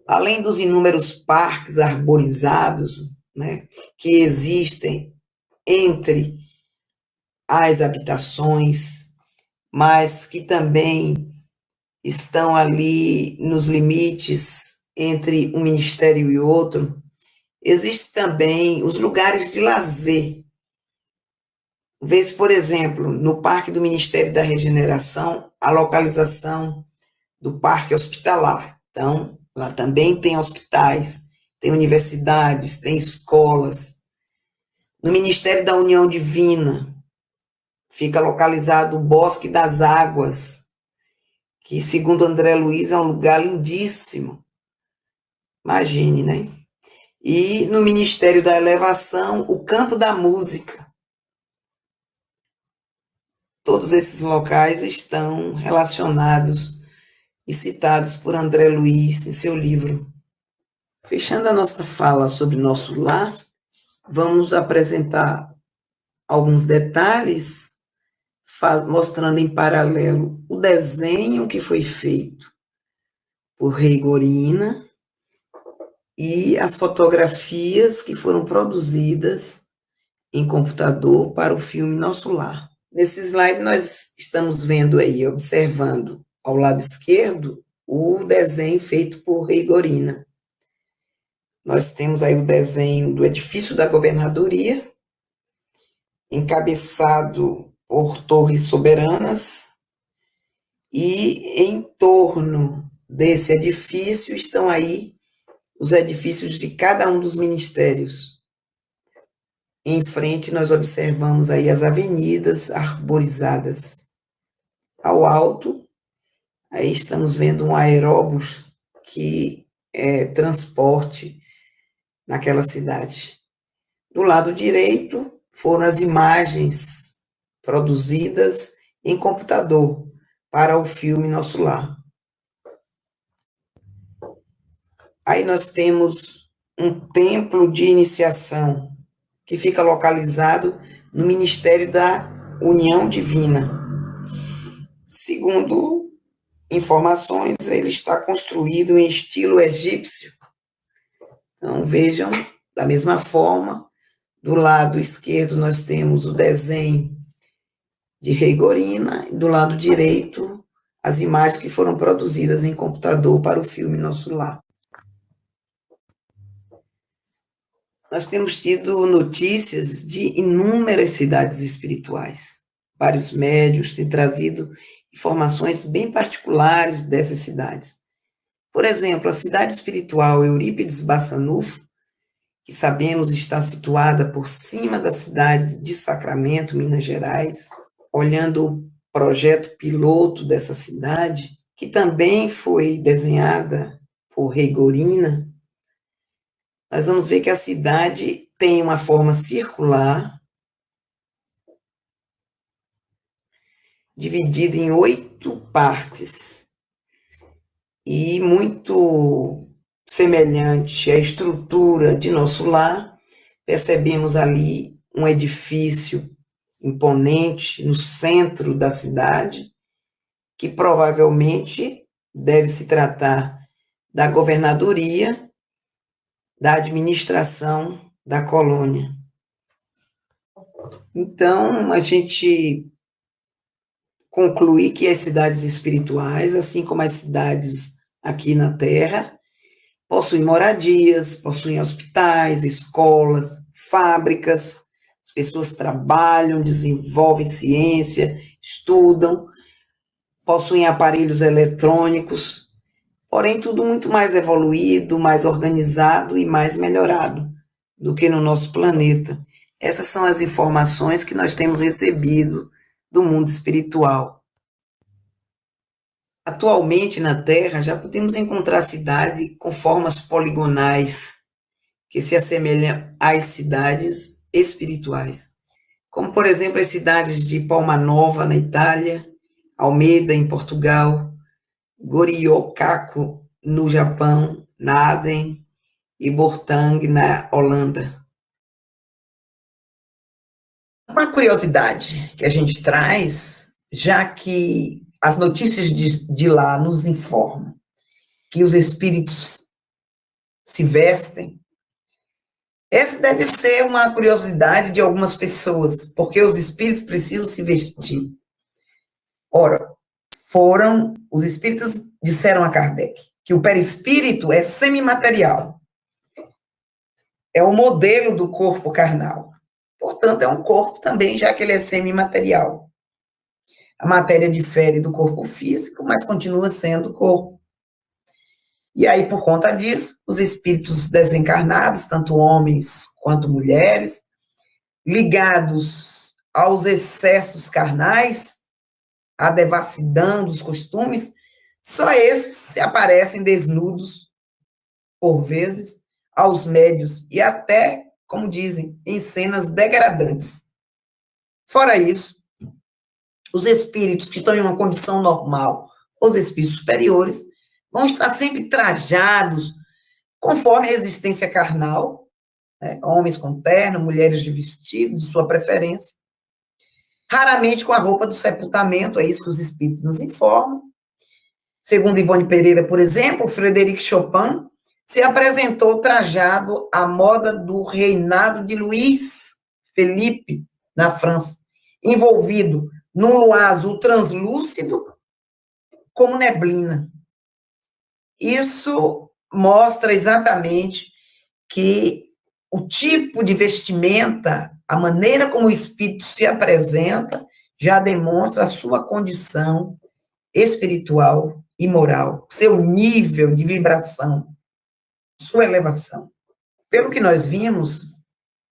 Speaker 4: Além dos inúmeros parques arborizados, né, que existem entre as habitações, mas que também estão ali nos limites entre um ministério e outro, existem também os lugares de lazer. Vê-se, por exemplo, no Parque do Ministério da Regeneração, a localização do Parque Hospitalar. Então, lá também tem hospitais, tem universidades, tem escolas. No Ministério da União Divina, fica localizado o Bosque das Águas, que, segundo André Luiz, é um lugar lindíssimo. Imagine, né? E no Ministério da Elevação, o Campo da Música. Todos esses locais estão relacionados e citados por André Luiz em seu livro. Fechando a nossa fala sobre nosso lar, vamos apresentar alguns detalhes, mostrando em paralelo o desenho que foi feito por Reigorina e as fotografias que foram produzidas em computador para o filme Nosso Lar. Nesse slide nós estamos vendo aí, observando ao lado esquerdo, o desenho feito por Reigorina. Nós temos aí o desenho do edifício da governadoria, encabeçado por torres soberanas, e em torno desse edifício estão aí os edifícios de cada um dos ministérios. Em frente nós observamos aí as avenidas arborizadas. Ao alto, aí estamos vendo um aeróbus que é transporte naquela cidade. Do lado direito foram as imagens produzidas em computador para o filme Nosso Lar. Aí nós temos um templo de iniciação que fica localizado no Ministério da União Divina. Segundo informações, ele está construído em estilo egípcio. Então, vejam, da mesma forma, do lado esquerdo nós temos o desenho de Reigorina, e do lado direito, as imagens que foram produzidas em computador para o filme Nosso Lar. Nós temos tido notícias de inúmeras cidades espirituais. Vários médiuns têm trazido informações bem particulares dessas cidades. Por exemplo, a cidade espiritual Eurípides Bassanufo, que sabemos está situada por cima da cidade de Sacramento, Minas Gerais, olhando o projeto piloto dessa cidade, que também foi desenhada por Reigorina, nós vamos ver que a cidade tem uma forma circular, dividida em 8 partes, e muito semelhante à estrutura de Nosso Lar. Percebemos ali um edifício imponente no centro da cidade, que provavelmente deve se tratar da governadoria, da administração da colônia. Então, a gente conclui que as cidades espirituais, assim como as cidades aqui na Terra, possuem moradias, possuem hospitais, escolas, fábricas, as pessoas trabalham, desenvolvem ciência, estudam, possuem aparelhos eletrônicos, porém tudo muito mais evoluído, mais organizado e mais melhorado do que no nosso planeta. Essas são as informações que nós temos recebido do mundo espiritual. Atualmente, na Terra, já podemos encontrar cidade com formas poligonais, que se assemelham às cidades espirituais, como, por exemplo, as cidades de Palma Nova, na Itália, Almeida, em Portugal, Goriocaco, no Japão, Naden e Bortang, na Holanda. Uma curiosidade que a gente traz, já que as notícias de lá nos informam que os espíritos se vestem, essa deve ser uma curiosidade de algumas pessoas, porque os espíritos precisam se vestir. Ora, os espíritos disseram a Kardec que o perispírito é semimaterial, é o modelo do corpo carnal. Portanto, é um corpo também, já que ele é semimaterial. A matéria difere do corpo físico, mas continua sendo corpo. E aí, por conta disso, os espíritos desencarnados, tanto homens quanto mulheres, ligados aos excessos carnais, à devassidão dos costumes, só esses se aparecem desnudos, por vezes, aos médios, e até, como dizem, em cenas degradantes. Fora isso, os espíritos que estão em uma condição normal, os espíritos superiores, vão estar sempre trajados conforme a existência carnal, né? Homens com terno, mulheres de vestido, de sua preferência, raramente com a roupa do sepultamento, é isso que os espíritos nos informam. Segundo Ivone Pereira, por exemplo, Frederic Chopin se apresentou trajado à moda do reinado de Luís Felipe, na França, envolvido num luar azul translúcido, como neblina. Isso mostra exatamente que o tipo de vestimenta, a maneira como o espírito se apresenta, já demonstra a sua condição espiritual e moral, seu nível de vibração, sua elevação. Pelo que nós vimos,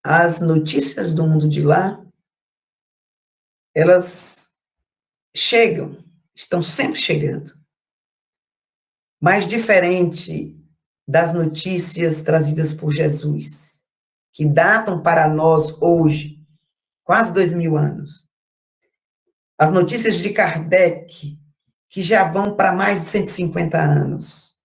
Speaker 4: as notícias do mundo de lá, elas chegam, estão sempre chegando. Mas diferente das notícias trazidas por Jesus, que datam para nós hoje quase 2000 anos. As notícias de Kardec, que já vão para mais de 150 anos.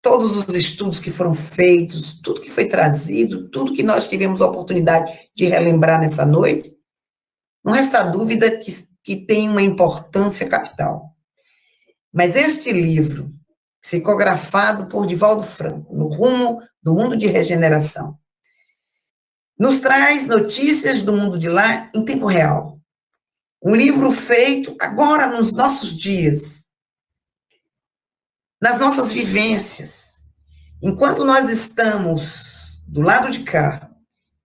Speaker 4: Todos os estudos que foram feitos, tudo que foi trazido, tudo que nós tivemos a oportunidade de relembrar nessa noite, não resta dúvida que tem uma importância capital. Mas este livro, psicografado por Divaldo Franco, No Rumo do Mundo de Regeneração, nos traz notícias do mundo de lá em tempo real. Um livro feito agora, nos nossos dias, nas nossas vivências. Enquanto nós estamos do lado de cá,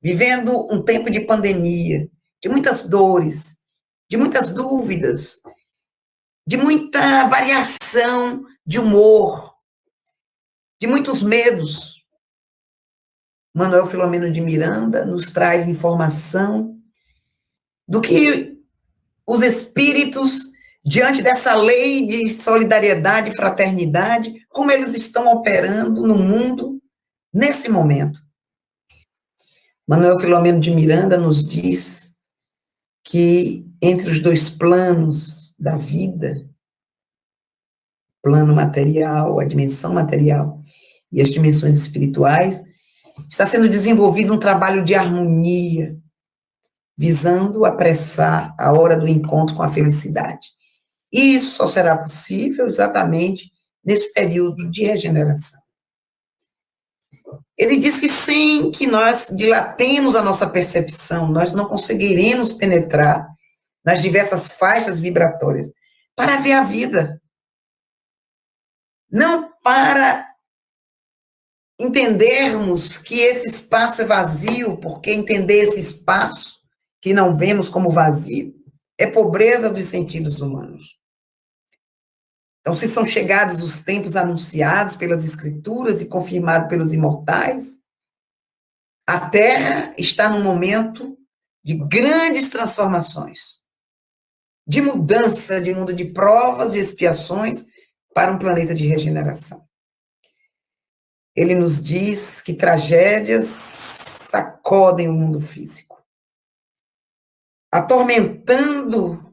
Speaker 4: vivendo um tempo de pandemia, de muitas dores, de muitas dúvidas, de muita variação de humor, de muitos medos. Manuel Filomeno de Miranda nos traz informação do que os espíritos, diante dessa lei de solidariedade e fraternidade, como eles estão operando no mundo nesse momento. Manuel Filomeno de Miranda nos diz que entre os dois planos da vida, plano material, a dimensão material e as dimensões espirituais, está sendo desenvolvido um trabalho de harmonia, visando apressar a hora do encontro com a felicidade. E isso só será possível exatamente nesse período de regeneração. Ele diz que sem que nós dilatemos a nossa percepção, nós não conseguiremos penetrar nas diversas faixas vibratórias para ver a vida. Não para entendermos que esse espaço é vazio, porque entender esse espaço, que não vemos como vazio, é pobreza dos sentidos humanos. Então, se são chegados os tempos anunciados pelas Escrituras e confirmados pelos imortais, a Terra está num momento de grandes transformações, de mudança de mundo de provas e expiações para um planeta de regeneração. Ele nos diz que tragédias sacodem o mundo físico, atormentando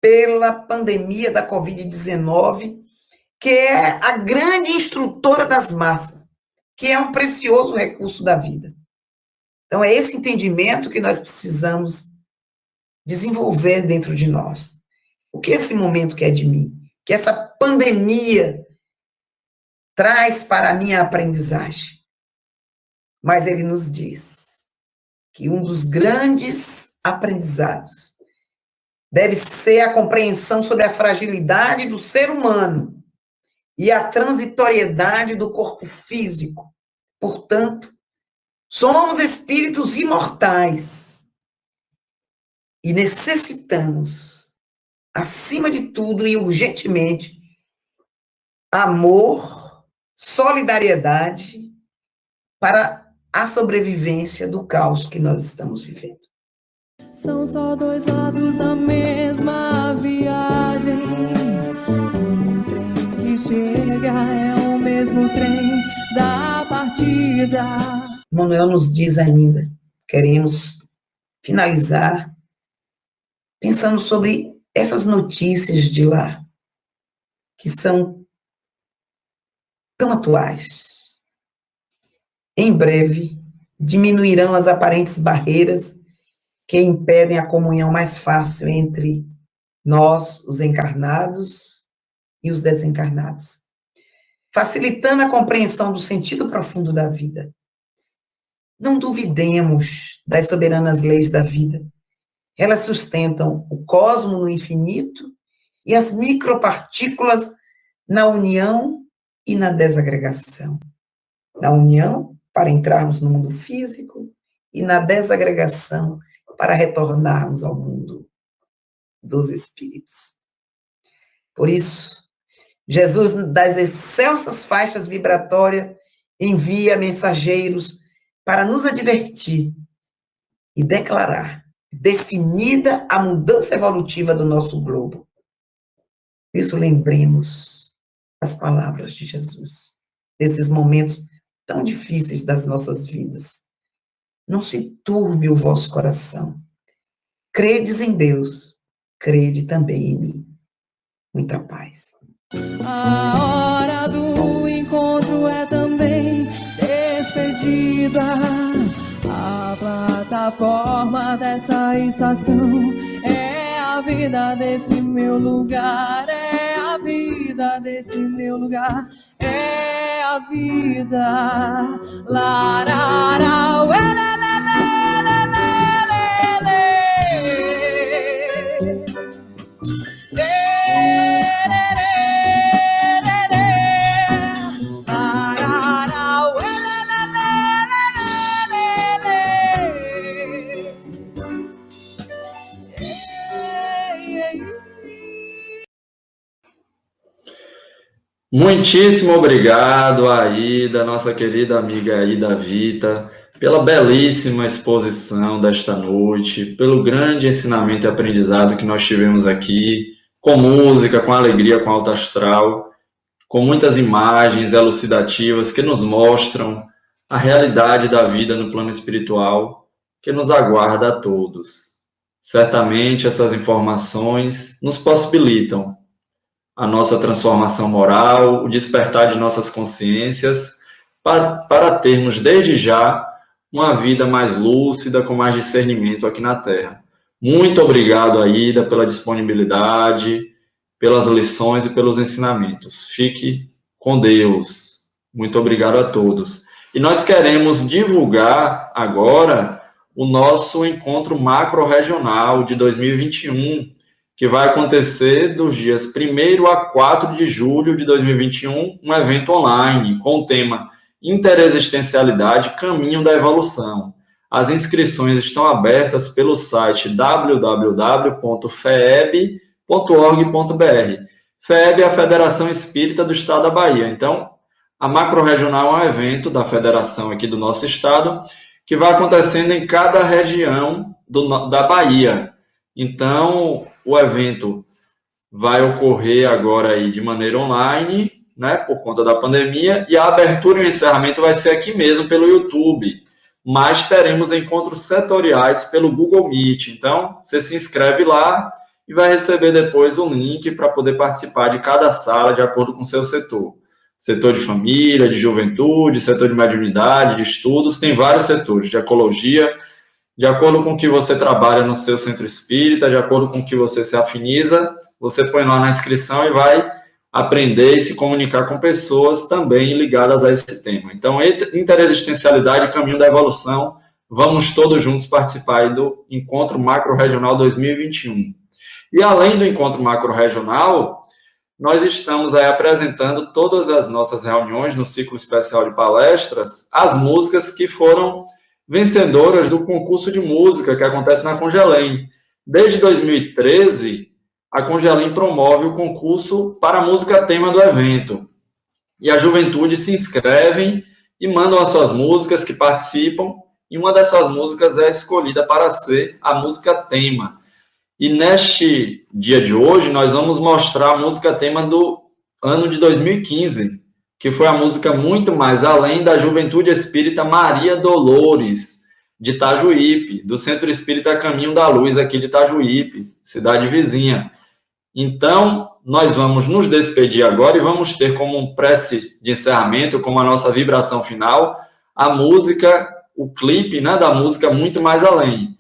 Speaker 4: pela pandemia da Covid-19, que é a grande instrutora das massas, que é um precioso recurso da vida. Então, é esse entendimento que nós precisamos desenvolver dentro de nós. O que esse momento quer de mim? Que essa pandemia traz para a minha aprendizagem. Mas ele nos diz que um dos grandes aprendizados deve ser a compreensão sobre a fragilidade do ser humano e a transitoriedade do corpo físico. Portanto, somos espíritos imortais e necessitamos, acima de tudo e urgentemente, amor, solidariedade para a sobrevivência do caos que nós estamos vivendo.
Speaker 5: São só dois lados da mesma viagem. O trem que chega é o mesmo trem da partida.
Speaker 4: Manuel nos diz ainda, queremos finalizar pensando sobre essas notícias de lá, que são tão atuais. Em breve, diminuirão as aparentes barreiras que impedem a comunhão mais fácil entre nós, os encarnados, e os desencarnados, facilitando a compreensão do sentido profundo da vida. Não duvidemos das soberanas leis da vida. Elas sustentam o cosmo no infinito e as micropartículas na união e na desagregação. Na união, para entrarmos no mundo físico, e na desagregação, para retornarmos ao mundo dos espíritos. Por isso, Jesus, das excelsas faixas vibratórias, envia mensageiros para nos advertir e declarar definida a mudança evolutiva do nosso globo. Por isso, lembremos as palavras de Jesus, nesses momentos tão difíceis das nossas vidas. Não se turbe o vosso coração. Credes em Deus, crede também em mim. Muita paz.
Speaker 5: A hora do encontro é também despedida. A plataforma dessa estação é a vida desse meu lugar. É a vida desse meu lugar. É a vida. Lararau,
Speaker 2: Muitíssimo obrigado, Aida, nossa querida amiga Aida Vita, pela belíssima exposição desta noite, pelo grande ensinamento e aprendizado que nós tivemos aqui, com música, com alegria, com alto astral, com muitas imagens elucidativas que nos mostram a realidade da vida no plano espiritual que nos aguarda a todos. Certamente essas informações nos possibilitam a nossa transformação moral, o despertar de nossas consciências, para termos desde já uma vida mais lúcida, com mais discernimento aqui na Terra. Muito obrigado, Aida, pela disponibilidade, pelas lições e pelos ensinamentos. Fique com Deus. Muito obrigado a todos. E nós queremos divulgar agora o nosso encontro macro-regional de 2021, que vai acontecer dos dias 1º a 4 de julho de 2021, um evento online com o tema Interexistencialidade, Caminho da Evolução. As inscrições estão abertas pelo site www.feeb.org.br. FEB é a Federação Espírita do Estado da Bahia. Então, a macro-regional é um evento da federação aqui do nosso estado que vai acontecendo em cada região da Bahia. Então, o evento vai ocorrer agora aí de maneira online, né, por conta da pandemia, e a abertura e o encerramento vai ser aqui mesmo pelo YouTube, mas teremos encontros setoriais pelo Google Meet. Então, você se inscreve lá e vai receber depois o link para poder participar de cada sala de acordo com o seu setor. Setor de família, de juventude, setor de mediunidade, de estudos, tem vários setores, de ecologia, de acordo com o que você trabalha no seu centro espírita, de acordo com o que você se afiniza, você põe lá na inscrição e vai aprender e se comunicar com pessoas também ligadas a esse tema. Então, interexistencialidade, caminho da evolução, vamos todos juntos participar aí do Encontro Macro-Regional 2021. E além do Encontro Macro-Regional, nós estamos aí apresentando todas as nossas reuniões no ciclo especial de palestras, as músicas que foram vencedoras do concurso de música que acontece na Congelém. Desde 2013, a Congelém promove o concurso para a música tema do evento. E a juventude se inscrevem e mandam as suas músicas que participam, e uma dessas músicas é escolhida para ser a música tema. E neste dia de hoje, nós vamos mostrar a música tema do ano de 2015, que foi a música Muito Mais Além, da Juventude Espírita Maria Dolores, de Itajuípe, do Centro Espírita Caminho da Luz, aqui de Itajuípe, cidade vizinha. Então, nós vamos nos despedir agora e vamos ter como um prece de encerramento, como a nossa vibração final, a música, o clipe, né, da música Muito Mais Além.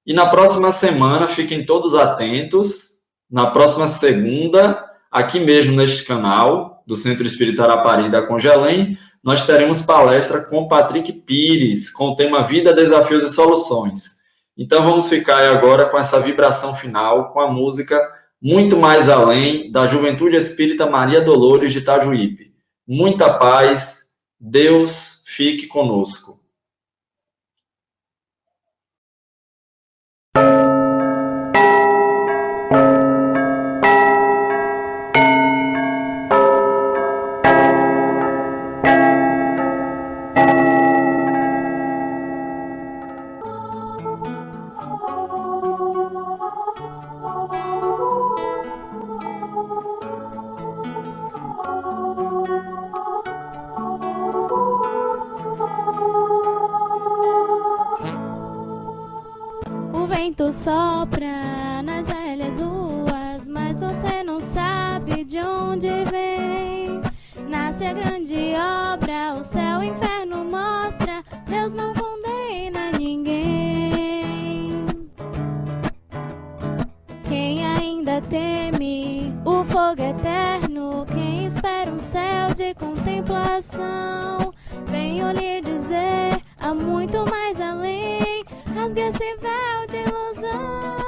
Speaker 2: E na próxima semana, fiquem todos atentos, na próxima segunda, aqui mesmo neste canal, do Centro Espírita Arapari da Congelém, nós teremos palestra com Patrick Pires, com o tema Vida, Desafios e Soluções. Então vamos ficar aí agora com essa vibração final, com a música Muito Mais Além, da Juventude Espírita Maria Dolores de Itajuípe. Muita paz, Deus fique conosco.
Speaker 6: O vento sopra nas velhas ruas, mas você não sabe de onde vem. Nasce a grande obra, o céu e o inferno mostra, Deus não condena ninguém. Quem ainda teme o fogo eterno, quem espera um céu de contemplação, venho lhe dizer, há muito mais além, rasgue esse véu de ilusão.